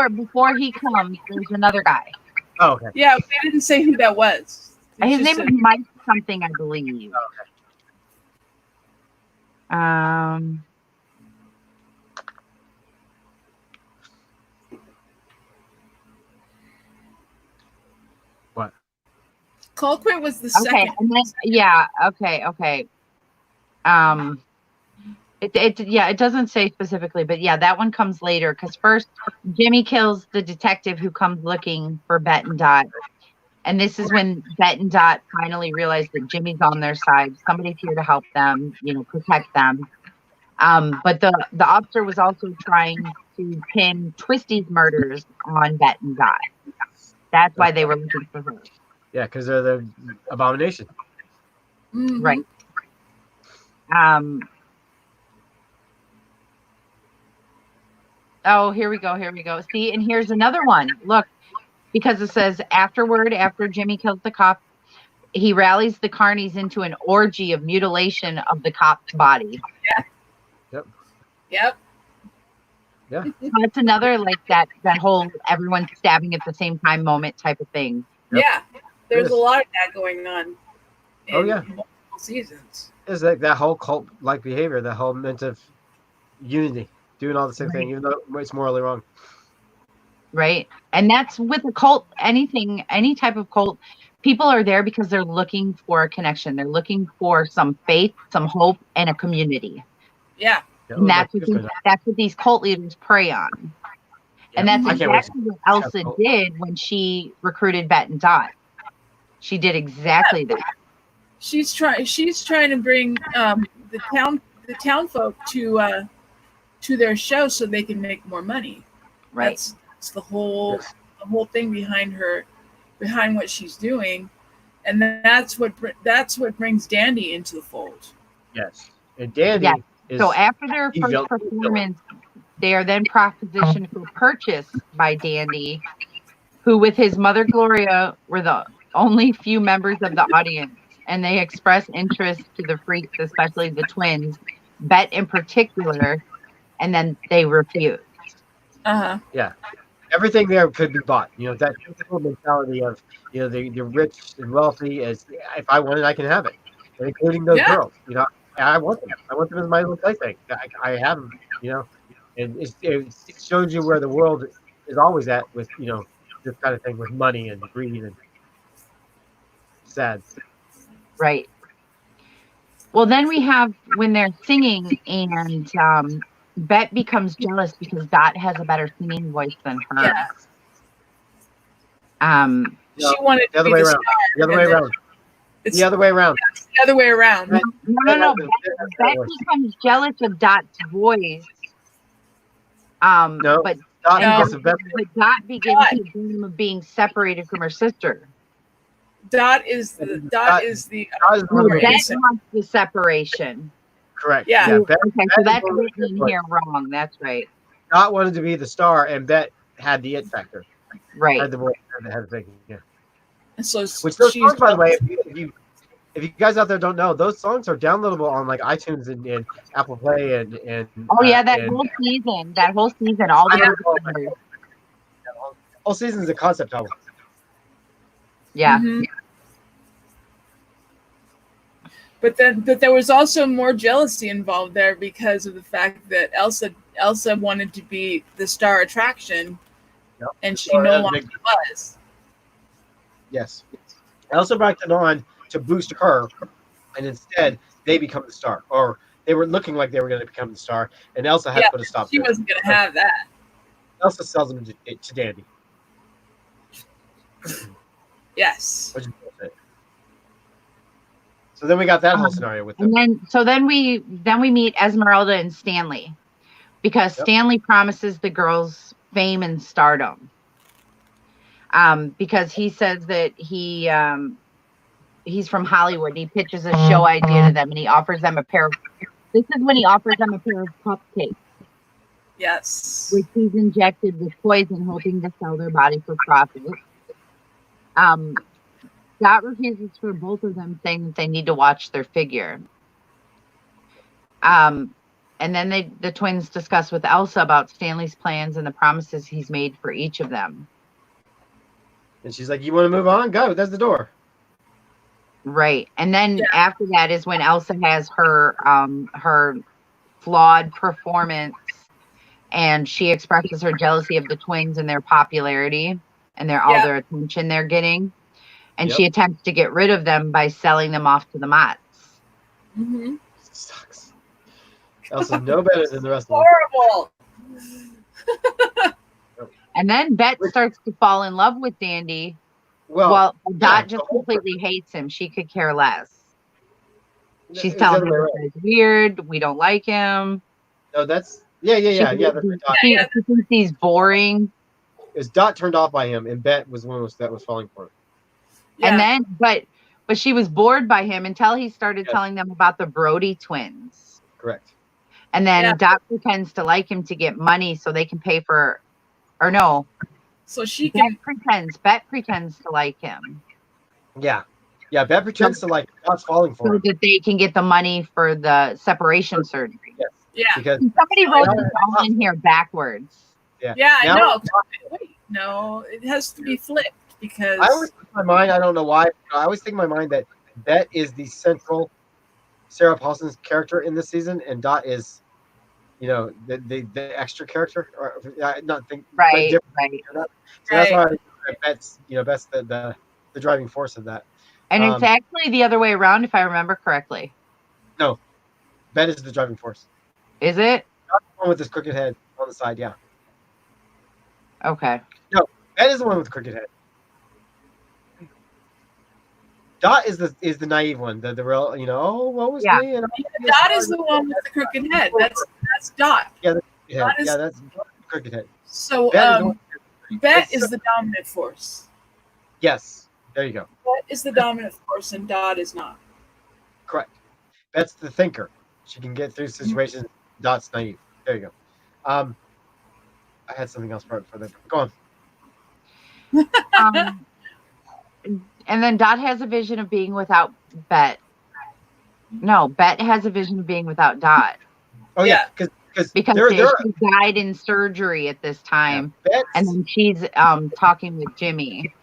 Speaker 1: before he comes, there's another guy.
Speaker 2: Oh, okay.
Speaker 3: Yeah, they didn't say who that was.
Speaker 1: His name is Mike something, I believe.
Speaker 2: Oh, okay. What?
Speaker 3: Colquitt was the second.
Speaker 1: Okay, and then okay. It doesn't say specifically, but yeah, that one comes later because first Jimmy kills the detective who comes looking for Bette and Dot. And this is when Bette and Dot finally realize that Jimmy's on their side. Somebody's here to help them, protect them. But the officer was also trying to pin Twisty's murders on Bette and Dot. That's why they were looking for her.
Speaker 2: Yeah, because they're the abomination.
Speaker 3: Mm-hmm.
Speaker 1: Right. Oh, here we go. See, and here's another one. Look, because it says afterward, after Jimmy kills the cop, he rallies the carnies into an orgy of mutilation of the cop's body.
Speaker 3: Yep.
Speaker 2: Yeah.
Speaker 1: That's another like that whole everyone stabbing at the same time moment type of thing.
Speaker 2: Yep.
Speaker 3: Yeah. There's a lot of that going on in multiple seasons.
Speaker 2: It's like that whole cult-like behavior, that whole mint of unity, doing all the same thing, even though it's morally wrong.
Speaker 1: Right. And that's with a cult, any type of cult, people are there because they're looking for a connection. They're looking for some faith, some hope, and a community.
Speaker 3: Yeah.
Speaker 1: And that's what these cult leaders prey on. Yeah. And that's exactly what Elsa did when she recruited Bette and Dot. She did exactly that.
Speaker 3: She's trying to bring the town folk to their show so they can make more money.
Speaker 1: Right.
Speaker 3: That's the whole thing behind what she's doing, and that's what brings Dandy into the fold.
Speaker 2: Yes, and Dandy.
Speaker 1: Yes. So after their first performance, they are then propositioned for purchase by Dandy, who with his mother Gloria were the only few members of the audience, and they express interest to the freaks, especially the twins, Bette in particular, and then they refuse.
Speaker 2: Yeah. Everything there could be bought. That typical mentality of, the rich and wealthy is, if I want it, I can have it, and including those girls. I want them. I want them as my little plaything. I have them. And it shows you where the world is always at with this kind of thing with money and greed and sad.
Speaker 1: Right. Well, then we have when they're singing and Bette becomes jealous because Dot has a better singing voice than her.
Speaker 3: Yeah.
Speaker 2: She
Speaker 3: wanted
Speaker 2: the other way around. The other way around. The other way around.
Speaker 3: The other way around.
Speaker 1: No. Bette becomes jealous of Dot's voice. But Dot begins to dream of being separated from her sister.
Speaker 3: Dot is the
Speaker 1: Bette wants the separation.
Speaker 2: Correct.
Speaker 3: Yeah.
Speaker 1: Okay, so that's written in here wrong. That's right.
Speaker 2: Dot wanted to be the star, and Bette had the it factor.
Speaker 1: Right.
Speaker 2: Had the voice, had the thing. Yeah.
Speaker 3: And so
Speaker 2: which those songs, by the way, if you guys out there don't know, those songs are downloadable on like iTunes and Apple Play and
Speaker 1: whole season, all the
Speaker 2: whole season is a concept album.
Speaker 1: Yeah.
Speaker 3: Mm-hmm. But there was also more jealousy involved there because of the fact that Elsa wanted to be the star attraction, and she no longer was.
Speaker 2: Yes, Elsa brought it on to boost her, and instead they become the star, or they were looking like they were going to become the star, and Elsa had to put a stop.
Speaker 3: She wasn't going to have that.
Speaker 2: Elsa sells them to Dandy.
Speaker 3: Yes.
Speaker 2: So then we got that whole scenario with them.
Speaker 1: And then we meet Esmeralda and Stanley, because Stanley promises the girls fame and stardom. Because he says that he's from Hollywood. He pitches a show idea to them, and he offers them this is when he offers them a pair of cupcakes.
Speaker 3: Yes.
Speaker 1: Which he's injected with poison, hoping to sell their body for profit. Dot refuses for both of them, saying that they need to watch their figure. And then the twins discuss with Elsa about Stanley's plans and the promises he's made for each of them.
Speaker 2: And she's like, "You want to move on? Go. That's the door."
Speaker 1: Right. And then after that is when Elsa has her flawed performance, and she expresses her jealousy of the twins and their popularity and all their attention they're getting. And she attempts to get rid of them by selling them off to the Mots.
Speaker 3: Mm-hmm.
Speaker 2: Sucks. Elsa no better than the rest of them.
Speaker 3: Horrible.
Speaker 1: And then Bette starts to fall in love with Dandy. Well, Dot just completely hates him. She could care less. She's telling him it's weird. We don't like him.
Speaker 2: No, that's yeah.
Speaker 1: She thinks he's boring.
Speaker 2: Is Dot turned off by him, and Bette was the one that was falling for him.
Speaker 3: Yeah.
Speaker 1: And then, but she was bored by him until he started telling them about the Brody twins.
Speaker 2: Correct.
Speaker 1: And then Dot pretends to like him to get money so they can pay for, or no.
Speaker 3: So she can
Speaker 1: Bette pretends to like him.
Speaker 2: Yeah. Yeah, Bette pretends to like Dot's falling for him.
Speaker 1: So that they can get the money for the separation surgery.
Speaker 2: Yes.
Speaker 3: Yeah.
Speaker 2: Because
Speaker 1: somebody wrote this all in here backwards.
Speaker 2: Yeah.
Speaker 3: Yeah, I
Speaker 2: now,
Speaker 3: know. Wait, no, it has to be flipped because
Speaker 2: I always think in my mind, I don't know why, I always think in my mind that Bette is the central Sarah Paulson's character in this season, and Dot is, the extra character, or not think
Speaker 1: right.
Speaker 2: So that's why Bette's, Bette's the driving force of that.
Speaker 1: And it's actually the other way around, if I remember correctly.
Speaker 2: No, Bette is the driving force.
Speaker 1: Is it?
Speaker 2: Dot's the one with this crooked head on the side, yeah.
Speaker 1: Okay.
Speaker 2: No, Bette is the one with the crooked head. Dot is the naive one, the real, what was me? And
Speaker 3: Dot is the one with the crooked head. That's Dot.
Speaker 2: Yeah, that's the crooked head.
Speaker 3: So Bette is the dominant force.
Speaker 2: Yes, there you go.
Speaker 3: Bette is the dominant force, and Dot is not.
Speaker 2: Correct. Bette's the thinker. She can get through situations. Dot's naive. There you go. I had something else for that. Go on.
Speaker 1: And then Dot has a vision of being without Bette. No, Bette has a vision of being without Dot.
Speaker 2: Oh yeah, because
Speaker 1: she died in surgery at this time, and then she's talking with Jimmy.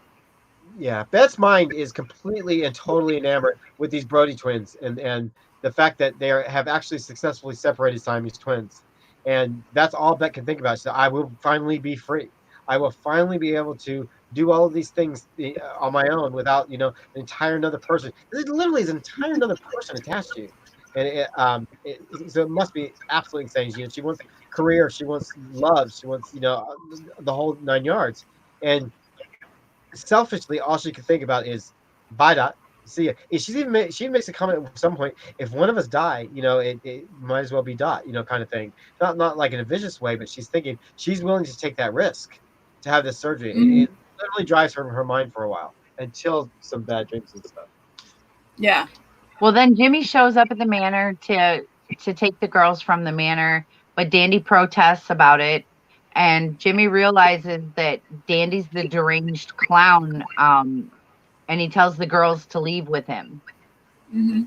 Speaker 2: Yeah, Bette's mind is completely and totally enamored with these Brody twins, and the fact that they have actually successfully separated Siamese twins, and that's all Bette can think about. So I will finally be free. I will finally be able to do all of these things on my own without, an entire another person. It literally is an entire another person attached to you. And so it must be absolutely insane. She wants career, she wants love, she wants, the whole 9 yards. And selfishly, all she can think about is, bye, Dot. See ya. She makes a comment at some point, if one of us die, it might as well be Dot, kind of thing. Not like in a vicious way, but she's thinking she's willing to take that risk to have this surgery.
Speaker 3: Mm-hmm.
Speaker 2: It literally drives her mind for a while until some bad dreams and stuff.
Speaker 3: Yeah.
Speaker 1: Well, then Jimmy shows up at the manor to take the girls from the manor, but Dandy protests about it, and Jimmy realizes that Dandy's the deranged clown, and he tells the girls to leave with him.
Speaker 3: Mm-hmm.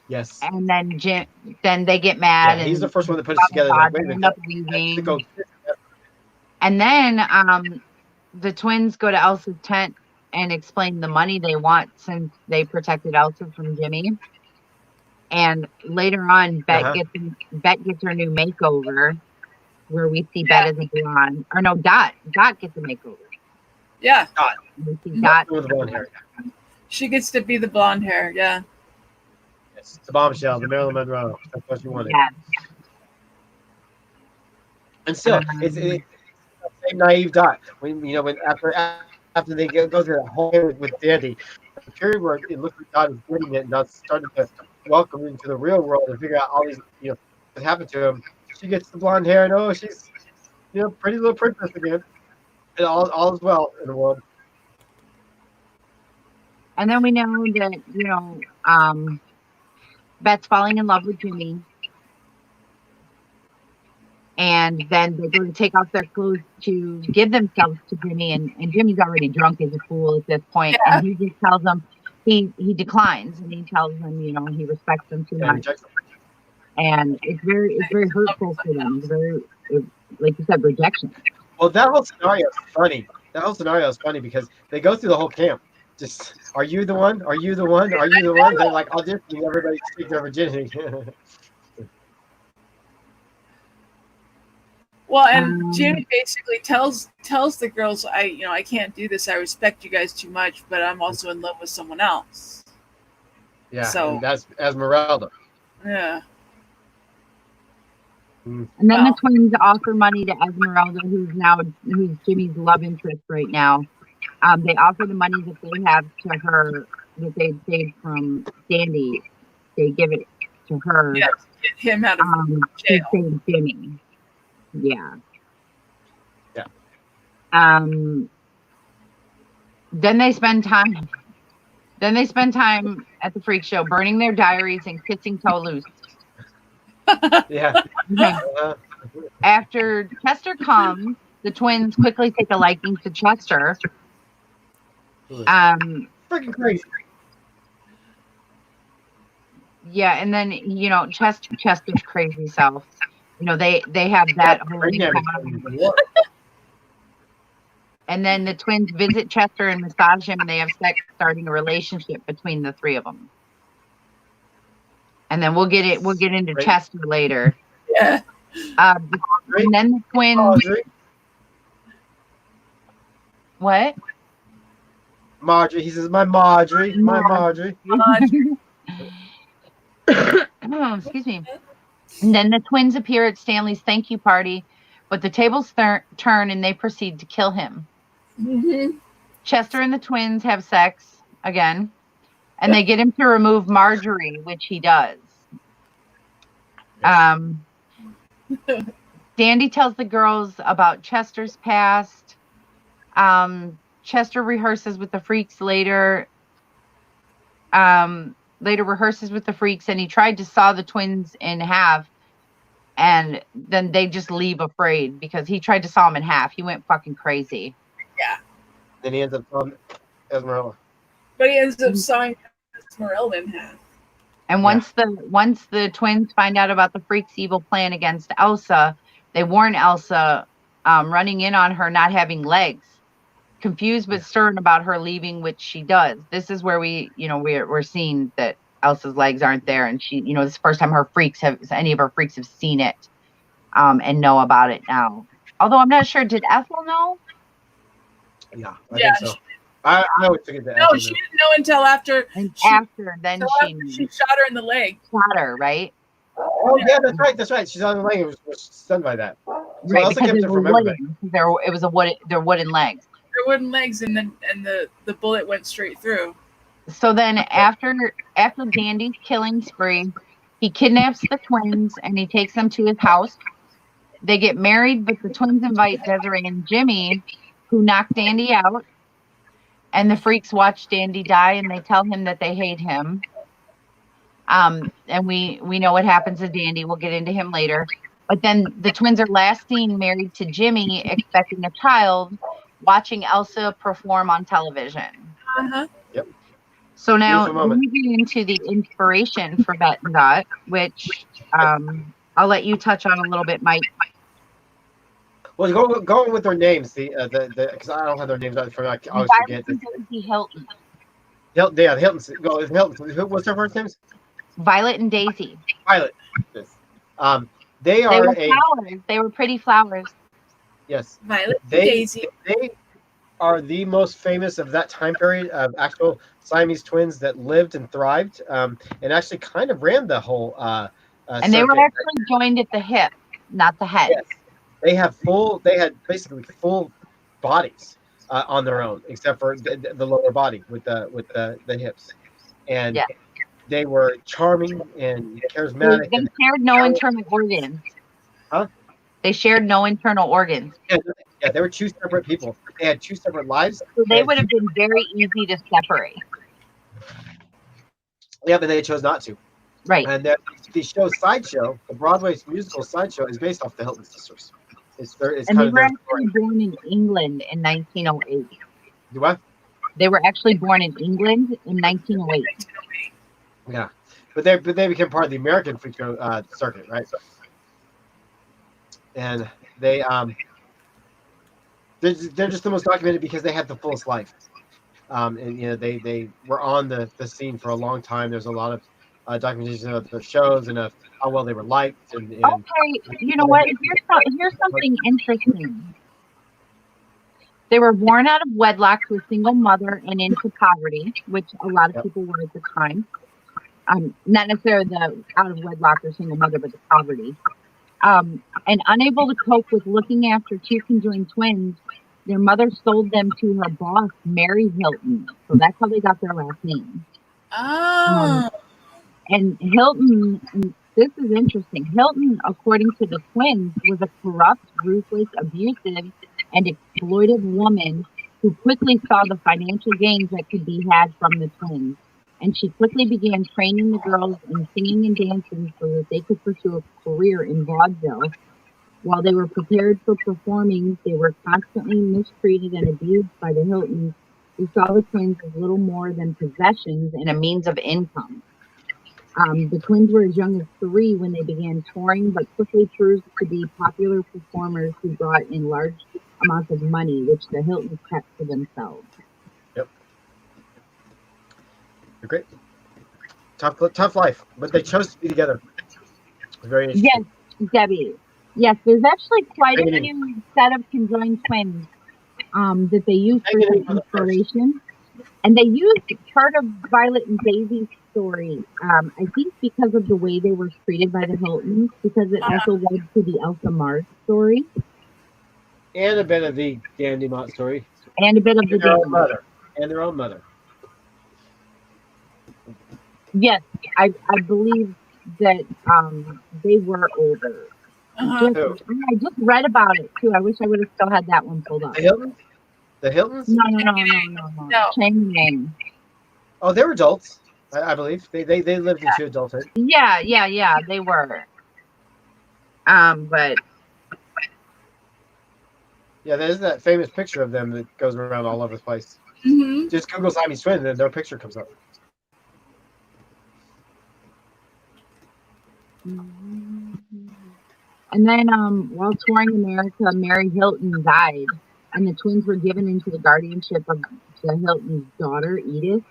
Speaker 2: Yes.
Speaker 1: And then they get mad.
Speaker 2: Yeah, he's the first one that put it together.
Speaker 1: And then the twins go to Elsa's tent and explain the money they want since they protected Elsa from Jimmy. And later on, Bette gets her new makeover, where we see Bette as a blonde. Or no, Dot gets a makeover.
Speaker 3: Yeah.
Speaker 2: Dot.
Speaker 1: We see Dot
Speaker 2: with the blonde hair.
Speaker 3: She gets to be the blonde hair. Yeah.
Speaker 2: It's the bombshell, the Marilyn Monroe. That's what she wanted.
Speaker 1: Yeah.
Speaker 2: And still, it's the same naive Dot. When after they go through that whole with Dandy, the period where it looks like Dot is getting it and not starting to welcome into the real world and figure out all these, what happened to him. She gets the blonde hair and she's, pretty little princess again. And all is well in the world.
Speaker 1: And then we know that, Bette's falling in love with Jimmy. And then they go to take off their clothes to give themselves to Jimmy. And Jimmy's already drunk as a fool at this point.
Speaker 3: Yeah.
Speaker 1: And he just tells them, he declines. And he tells them, he respects them too much. And it's very hurtful for them. It's very, like you said, rejection.
Speaker 2: Well, that whole scenario is funny. That whole scenario is funny because they go through the whole camp. Just, are you the one? Are you the one? Are you the one? They're like auditioning everybody to take their virginity.
Speaker 3: Well, and Jimmy basically tells the girls, I can't do this. I respect you guys too much, but I'm also in love with someone else.
Speaker 2: Yeah,
Speaker 3: so
Speaker 2: and that's Esmeralda.
Speaker 3: Yeah.
Speaker 1: And then the twins offer money to Esmeralda, who's Jimmy's love interest right now. They offer the money that they have to her that they saved from Dandy. They give it to her.
Speaker 3: Yeah, to get him out of jail.
Speaker 1: To save Jimmy. Yeah.
Speaker 2: Yeah.
Speaker 1: Then they spend time at the freak show burning their diaries and kissing toe loose.
Speaker 2: Yeah.
Speaker 1: After Chester comes, the twins quickly take a liking to Chester.
Speaker 2: Freaking crazy.
Speaker 1: Yeah, and then Chester's crazy self. They have that whole encounter. And then the twins visit Chester and massage him, and they have sex, starting a relationship between the three of them. And then we'll get into Chester later.
Speaker 3: Yeah.
Speaker 1: And then the twins. What?
Speaker 2: Marjorie. He says, "My Marjorie, my Marjorie."
Speaker 1: Oh, excuse me. And then the twins appear at Stanley's thank you party, but the tables turn and they proceed to kill him.
Speaker 3: Mm-hmm.
Speaker 1: Chester and the twins have sex again, and they get him to remove Marjorie, which he does. Dandy tells the girls about Chester's past. Chester rehearses with the freaks later. Rehearses with the freaks, and he tried to saw the twins in half, and then they just leave afraid because he tried to saw them in half. He went fucking crazy.
Speaker 3: Yeah.
Speaker 2: Then he ends up sawing Esmeralda.
Speaker 3: But he ends up sawing Esmeralda in half.
Speaker 1: And once the twins find out about the freaks' evil plan against Elsa, they warn Elsa, running in on her not having legs. Confused but stern about her leaving, which she does. This is where we're seeing that Elsa's legs aren't there, and she, this is the first time any of her freaks have seen it, and know about it now. Although I'm not sure, did Ethel know?
Speaker 2: Yeah, I think so. I always took it that.
Speaker 3: No, she didn't know until after.
Speaker 1: Then
Speaker 3: she shot her in the leg.
Speaker 1: Shot her, right?
Speaker 2: Oh yeah, that's right. She's on the leg. Was stunned by that. So
Speaker 1: right,
Speaker 2: Elsa kept it from everybody.
Speaker 1: They're wooden legs.
Speaker 3: They're wooden legs, and the bullet went straight through.
Speaker 1: So then after Dandy's killing spree, he kidnaps the twins and he takes them to his house. They get married, but the twins invite Desiree and Jimmy, who knock Dandy out. And the freaks watch Dandy die, and they tell him that they hate him. And we know what happens to Dandy. We'll get into him later. But then the twins are last seen married to Jimmy, expecting a child, watching Elsa perform on television.
Speaker 3: Uh-huh.
Speaker 2: Yep.
Speaker 1: So now moving into the inspiration for Bette and Dot, which I'll let you touch on a little bit, Mike.
Speaker 2: Well, going with their names, because I don't have their names. I always forget.
Speaker 1: Hilton.
Speaker 2: Yeah, Hilton. Go with Hilton. What's their first names?
Speaker 1: Violet and Daisy.
Speaker 2: Violet. They
Speaker 1: were flowers. They were pretty flowers.
Speaker 2: Yes.
Speaker 3: Violet and Daisy.
Speaker 2: They are the most famous of that time period of actual Siamese twins that lived and thrived, and actually kind of ran the whole.
Speaker 1: And they were actually joined at the hip, not the head.
Speaker 2: Yes. They had basically full bodies on their own, except for the lower body with the hips, and they were charming and charismatic.
Speaker 1: They shared no internal organs.
Speaker 2: Huh?
Speaker 1: They shared no internal organs.
Speaker 2: Yeah, they were two separate people. They had two separate lives.
Speaker 1: So they would have been very easy to separate.
Speaker 2: Yeah, but they chose not to.
Speaker 1: Right.
Speaker 2: And the show Sideshow, the Broadway musical Sideshow, is based off the Hilton sisters. And
Speaker 1: they were actually born in England in 1908.
Speaker 2: Do what?
Speaker 1: They were actually born in England in 1908.
Speaker 2: Yeah, but they became part of the American Freak Show circuit, right? And they they're just the most documented because they had the fullest life. And you know they were on the scene for a long time. There's a lot of documentation of their shows and of how well they were liked. And
Speaker 1: okay, you know what? Here's something interesting. They were born out of wedlock to a single mother and into poverty, which a lot of people were at the time. Not necessarily the out of wedlock or single mother, but the poverty. And unable to cope with looking after two conjoined twins, their mother sold them to her boss, Mary Hilton. So that's how they got their last name.
Speaker 3: Oh.
Speaker 1: And Hilton, this is interesting. Hilton, according to the twins, was a corrupt, ruthless, abusive, and exploitive woman who quickly saw the financial gains that could be had from the twins. And she quickly began training the girls in singing and dancing so that they could pursue a career in vaudeville. While they were prepared for performing, they were constantly mistreated and abused by the Hiltons, who saw the twins as little more than possessions and a means of income. The twins were as young as 3 when they began touring, but quickly proved to be popular performers who brought in large amounts of money, which the Hiltons kept for themselves.
Speaker 2: Yep. They're great. Tough life, but they chose to be together. It's very interesting.
Speaker 1: Yes, Debbie. Yes, there's actually quite a few set of conjoined twins that they used for some inspiration. And they used part of Violet and Daisy's story, I think because of the way they were treated by the Hiltons, because it also led to the Elsa Mars story.
Speaker 2: And a bit of the Dandy Mott story.
Speaker 1: And a bit of
Speaker 2: their own mother. And their own mother.
Speaker 1: Yes, I believe that they were older. I just read about it too. I wish I would have still had that one pulled up.
Speaker 2: The Hiltons? The Hiltons?
Speaker 1: No. Chang Yang.
Speaker 2: Oh, they were adults, I believe. They lived into adulthood.
Speaker 1: Yeah, they were. But
Speaker 2: yeah, there's that famous picture of them that goes around all over the place.
Speaker 3: Mm-hmm.
Speaker 2: Just Google Siamese twins and their picture comes up.
Speaker 1: And then while touring America, Mary Hilton died, and the twins were given into the guardianship of the Hilton's daughter, Edith,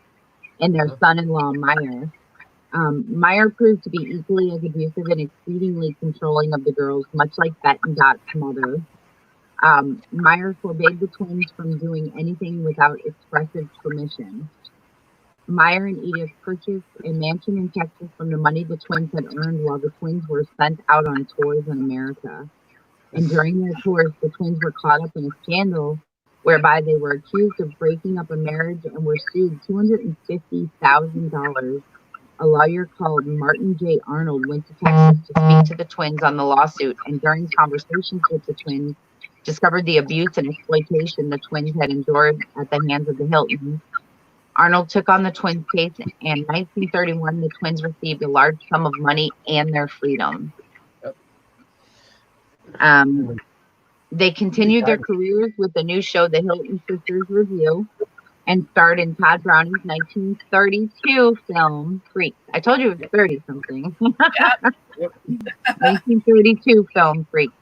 Speaker 1: and their son-in-law, Meyer. Meyer proved to be equally as abusive and exceedingly controlling of the girls, much like Bette and Dot's mother. Meyer forbade the twins from doing anything without expressive permission. Meyer and Edith purchased a mansion in Texas from the money the twins had earned while the twins were sent out on tours in America. And during their tours, the twins were caught up in a scandal whereby they were accused of breaking up a marriage and were sued $250,000. A lawyer called Martin J. Arnold went to Texas to speak to the twins on the lawsuit, and during conversations with the twins, discovered the abuse and exploitation the twins had endured at the hands of the Hiltons. Arnold took on the twins' case, and in 1931, the twins received a large sum of money and their freedom. They continued their careers with the new show, The Hilton Sisters Review, and starred in Todd Browning's 1932 film, Freaks. I told you it was 30-something. 1932 film, Freaks.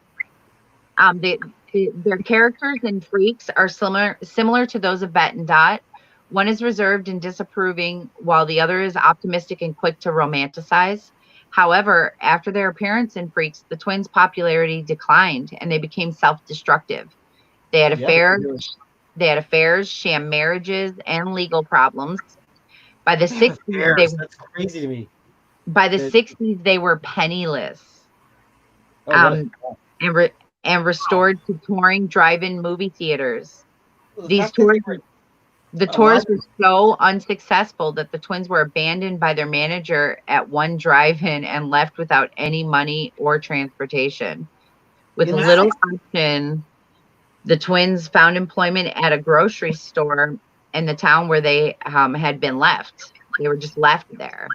Speaker 1: Their characters in Freaks are similar to those of Bette and Dot. One is reserved and disapproving, while the other is optimistic and quick to romanticize. However, after their appearance in Freaks, the twins' popularity declined and they became self-destructive. They had affairs, sham marriages, and legal problems. By the 60s,
Speaker 2: that's crazy to me.
Speaker 1: By the 60s, they were penniless. And restored to touring drive-in movie theaters. The tours were so unsuccessful that the twins were abandoned by their manager at one drive-in and left without any money or transportation. With little option, the twins found employment at a grocery store in the town where they had been left. They were just left there.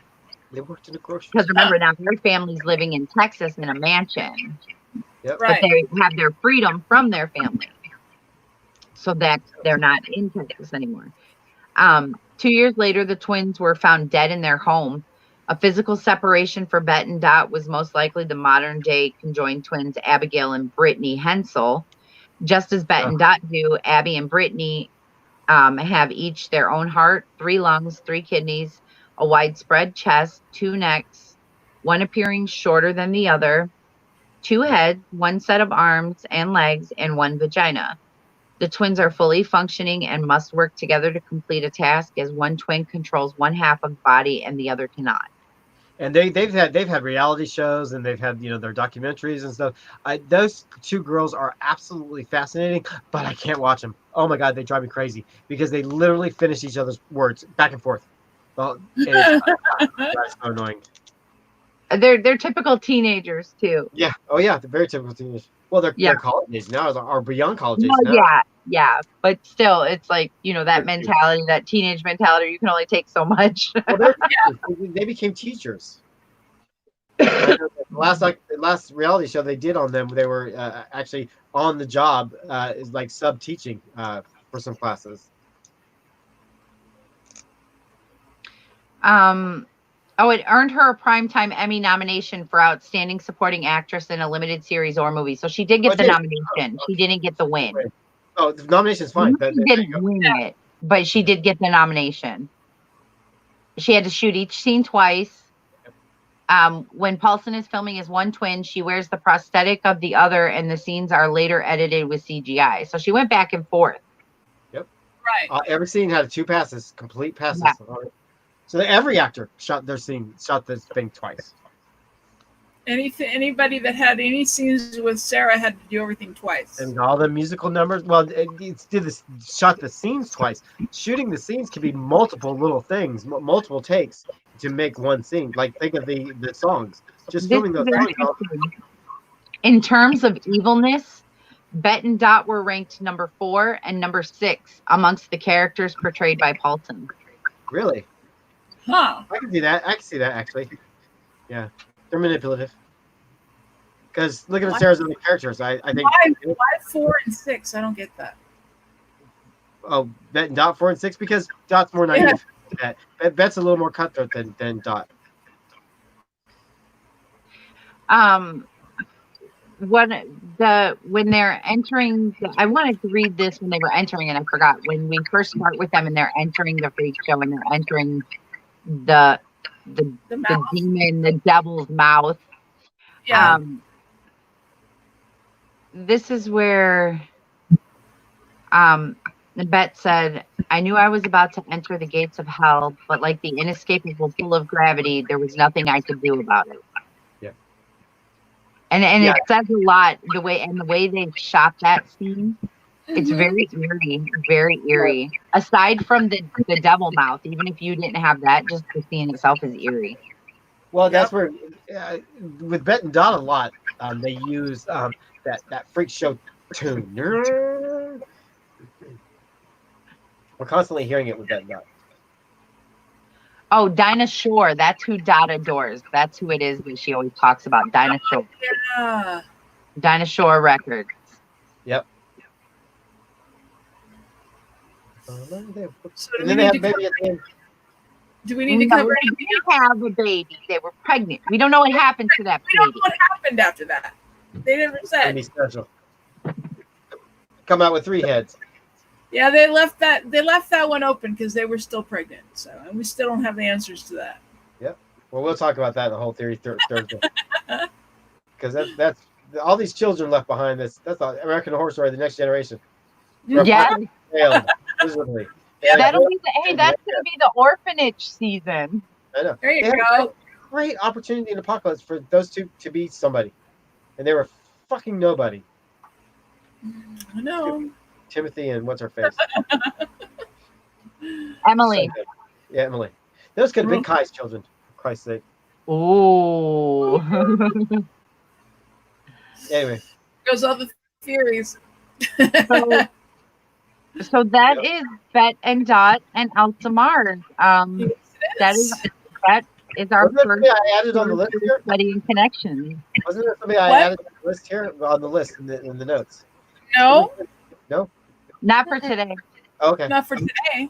Speaker 2: They worked in a grocery store.
Speaker 1: Because remember, now their family's living in Texas in a mansion.
Speaker 2: Yep.
Speaker 1: But they have their freedom from their family. So that they're not in Texas anymore. 2 years later, the twins were found dead in their home. A physical separation for Bette and Dot was most likely the modern day conjoined twins, Abigail and Brittany Hensel. Just as Bette and Dot do, Abby and Brittany have each their own heart, 3 lungs, 3 kidneys, a widespread chest, 2 necks, one appearing shorter than the other, 2 heads, 1 set of arms and legs, and 1 vagina. The twins are fully functioning and must work together to complete a task, as one twin controls one half of the body and the other cannot.
Speaker 2: And they've had reality shows, and they've had their documentaries and stuff. Those 2 girls are absolutely fascinating, but I can't watch them. Oh my god, they drive me crazy because they literally finish each other's words back and forth. Well, that's so annoying.
Speaker 1: They're typical teenagers too.
Speaker 2: Yeah. Oh yeah, they're very typical teenagers. Well, they're college age now, or beyond college age now.
Speaker 1: Yeah, but still, it's like that mentality, that teenage mentality. You can only take so much.
Speaker 2: Well, they became teachers. The last reality show they did on them, they were actually on the job, is like sub teaching for some classes.
Speaker 1: Oh, it earned her a Primetime Emmy nomination for Outstanding Supporting Actress in a Limited Series or Movie. So she did get the nomination. She didn't get the win.
Speaker 2: Oh, the nomination's fine.
Speaker 1: She didn't win it, but she did get the nomination. She had to shoot each scene twice. When Paulson is filming as one twin, she wears the prosthetic of the other, and the scenes are later edited with CGI. So she went back and forth.
Speaker 2: Yep.
Speaker 3: Right.
Speaker 2: Every scene had 2 passes, complete passes.
Speaker 1: Yeah.
Speaker 2: So every actor shot this thing twice.
Speaker 3: Anybody that had any scenes with Sarah had to do everything twice.
Speaker 2: And all the musical numbers. Well, shot the scenes twice. Shooting the scenes can be multiple little things, multiple takes to make one scene. Like think of the songs. Just filming those songs.
Speaker 1: In terms of evilness, Bette and Dot were ranked number 4 and number 6 amongst the characters portrayed by Paulson.
Speaker 2: Really?
Speaker 3: Huh.
Speaker 2: I can see that. Actually. Yeah. They're manipulative. Because look at Sarah's other characters. I think.
Speaker 3: Why 4 and 6? I don't get that.
Speaker 2: Oh, Bette and Dot 4 and 6 because Dot's more naive. Yeah. Bette's a little more cutthroat than Dot.
Speaker 1: When they're entering, I wanted to read this when they were entering, and I forgot. When we first start with them and they're entering the freak show and they're entering the demon, the devil's mouth.
Speaker 3: Yeah.
Speaker 1: This is where Bette said, I knew I was about to enter the gates of hell, but like the inescapable pull of gravity, there was nothing I could do about it.
Speaker 2: Yeah.
Speaker 1: And it says a lot, the way they shot that scene. It's very eerie. Aside from the devil mouth, even if you didn't have that, just the scene itself is eerie.
Speaker 2: Well, that's where with Bette and Dot a lot, they use that freak show tune. We're constantly hearing it with Bette and Dot.
Speaker 1: Oh, Dinah Shore. That's who Dot adores. That's who it is that she always talks about. Dinah Shore.
Speaker 3: Yeah.
Speaker 1: Dinah Shore Records.
Speaker 2: Yep.
Speaker 3: So
Speaker 2: and then they have baby at the end.
Speaker 3: Do we need to cover
Speaker 1: they did have a baby. They were pregnant. We don't know what happened to that
Speaker 3: baby. We don't know what happened after that. They never said.
Speaker 2: Baby special. Come out with 3 heads.
Speaker 3: Yeah, they left that one open because they were still pregnant. So, and we still don't have the answers to that.
Speaker 2: Yep. Well, we'll talk about that in the whole theory Thursday. Because that's all these children left behind. That's the American Horror Story, the next generation.
Speaker 1: Yeah.
Speaker 2: Failed miserably.
Speaker 1: That's gonna be the orphanage season.
Speaker 2: I know.
Speaker 3: There you go.
Speaker 2: Great opportunity in Apocalypse for those 2 to be somebody, and they were fucking nobody.
Speaker 3: I know.
Speaker 2: Timothy and what's her face?
Speaker 1: Emily.
Speaker 2: Yeah, Emily. Those could have been Kai's children, for Christ's sake.
Speaker 1: Ooh.
Speaker 2: Anyway.
Speaker 3: Goes all the theories.
Speaker 1: So that is Bette and Dot and Elsa Mars. That is our first
Speaker 2: I added on the list here.
Speaker 1: Study and Connection.
Speaker 2: Wasn't there somebody I added on the list here on the list in the notes?
Speaker 3: No.
Speaker 2: No.
Speaker 1: Not for today.
Speaker 2: Okay.
Speaker 3: Not for today.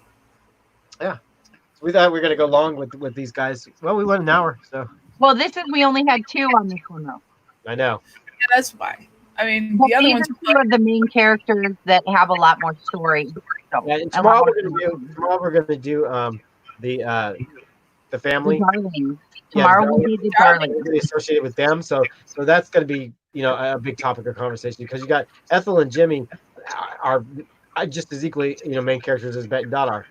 Speaker 2: Yeah. So we thought we were going to go long with these guys. Well, we went an hour, so.
Speaker 1: Well, we only had 2 on this one though.
Speaker 2: I know.
Speaker 3: Yeah, that's why. I mean,
Speaker 1: Well,
Speaker 3: the other
Speaker 1: these
Speaker 3: ones.
Speaker 1: are two of the main characters that have a lot more story. So,
Speaker 2: Yeah, and tomorrow we're gonna do the family.
Speaker 1: Darlings.
Speaker 2: Yeah,
Speaker 1: Tomorrow will be the Darlings.
Speaker 2: Really associated with them. So that's going to be a big topic of conversation because you got Ethel and Jimmy are just as equally main characters as Bette and Dot are.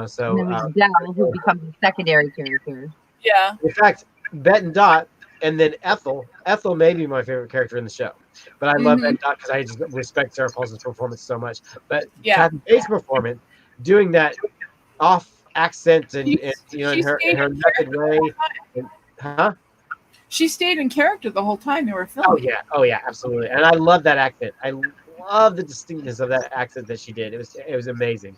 Speaker 2: So
Speaker 1: and then Dell, who becomes a secondary character.
Speaker 3: Yeah.
Speaker 2: In fact, Bette and Dot, and then Ethel. Ethel may be my favorite character in the show, but I love Bette and Dot because I just respect Sarah Paulson's performance so much. But Kathy Bates' performance, doing that off accent and in her method way,
Speaker 3: She stayed in character the whole time they were filming.
Speaker 2: Oh yeah, absolutely. And I love that accent. I love the distinctness of that accent that she did. It was amazing.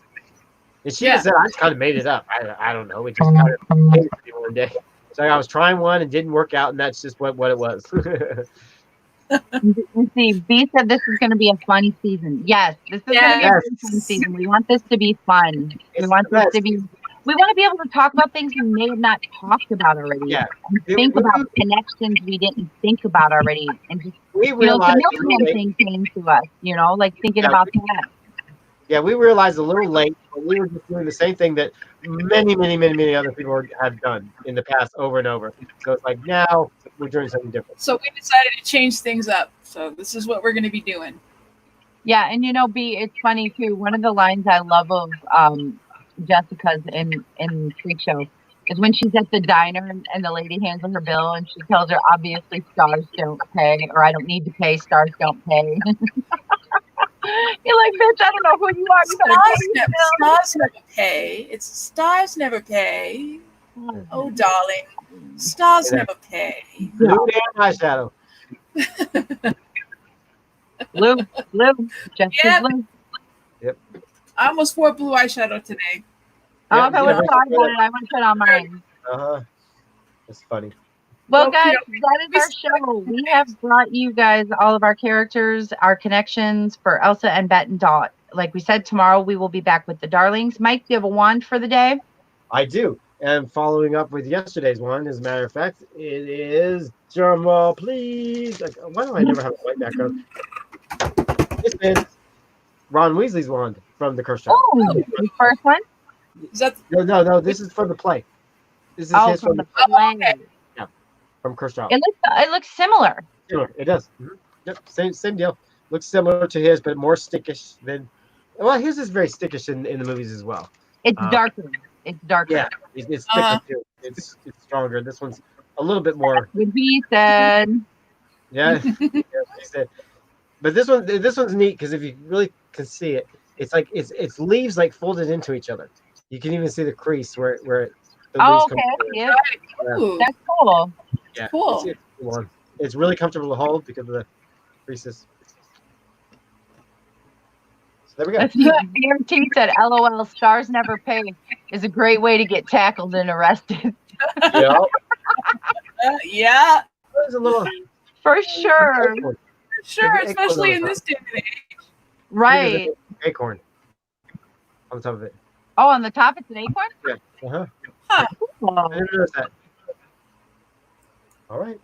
Speaker 2: And she said, I just kind of made it up. I don't know. It just kind of came to me one day. So I was trying one and didn't work out, and that's just what it was.
Speaker 1: You see, B said this is going to be a fun season. Yes, this is going to be a fun season. We want this to be fun. We want this to be. We want to be able to talk about things we may have not talked about already.
Speaker 2: Yeah.
Speaker 1: And think about connections we didn't think about already, and just
Speaker 2: we realized
Speaker 1: the milkman thing came to us. Like thinking about that.
Speaker 2: Yeah, we realized a little late, but we were just doing the same thing that many other people have done in the past over and over. So it's like now we're doing something different.
Speaker 3: So we decided to change things up. So this is what we're going to be doing.
Speaker 1: Yeah, and B, it's funny too. One of the lines I love of Jessica's in Freak Show is when she's at the diner and the lady hands her bill and she tells her, obviously stars don't pay, or I don't need to pay, stars don't pay. You're like, bitch, I don't know who you are.
Speaker 3: Stars never pay. It's stars never pay. Oh, darling. Stars never pay.
Speaker 2: Blue and eyeshadow.
Speaker 1: Blue. Just blue.
Speaker 2: Yep.
Speaker 3: I almost wore blue eyeshadow today.
Speaker 1: Oh, if I would have thought about it, I would have put on mine.
Speaker 2: It's funny.
Speaker 1: Well, guys, that is our show. We have brought you guys all of our characters, our connections for Elsa and Bette and Dot. Like we said, tomorrow we will be back with the Darlings. Mike, do you have a wand for the day? I do. And following up with yesterday's one, as a matter of fact, it is, drum roll, please. Why do I never have a white background? This is Ron Weasley's wand from The Cursed Child. Oh, the first one?
Speaker 3: Is that
Speaker 2: No. This is from the play. This is his from the play. Okay. Yeah, from Cursed Child.
Speaker 1: It looks similar.
Speaker 2: It does. Mm-hmm. Yep, same deal. Looks similar to his, but more stickish than. Well, his is very stickish in the movies as well. It's darker. It's darker. Yeah, it's thicker too. It's stronger. This one's a little bit more. That's what he said. Yeah, he said. But this one's neat because if you really can see it, it's like it's leaves like folded into each other. You can even see the crease where the leaves come together. Yeah. That's cool. Yeah, cool. It's really comfortable to hold because of the creases. So there we go. BMT said, "LOL, stars never pay" is a great way to get tackled and arrested. Yeah.
Speaker 3: Yeah.
Speaker 2: There's a little.
Speaker 1: For sure.
Speaker 3: Sure, especially in this day and age.
Speaker 1: Right.
Speaker 2: Acorn on the top of it.
Speaker 1: Oh, on the top it's an acorn?
Speaker 2: Yeah.
Speaker 3: Huh.
Speaker 2: Cool. I didn't notice that. All right.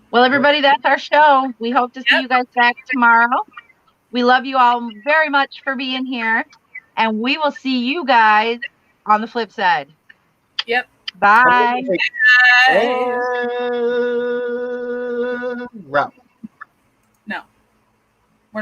Speaker 1: Well, everybody, that's our show. We hope to see you guys back tomorrow. We love you all very much for being here. And we will see you guys on the flip side.
Speaker 3: Yep.
Speaker 1: Bye.
Speaker 3: Bye.
Speaker 2: Route.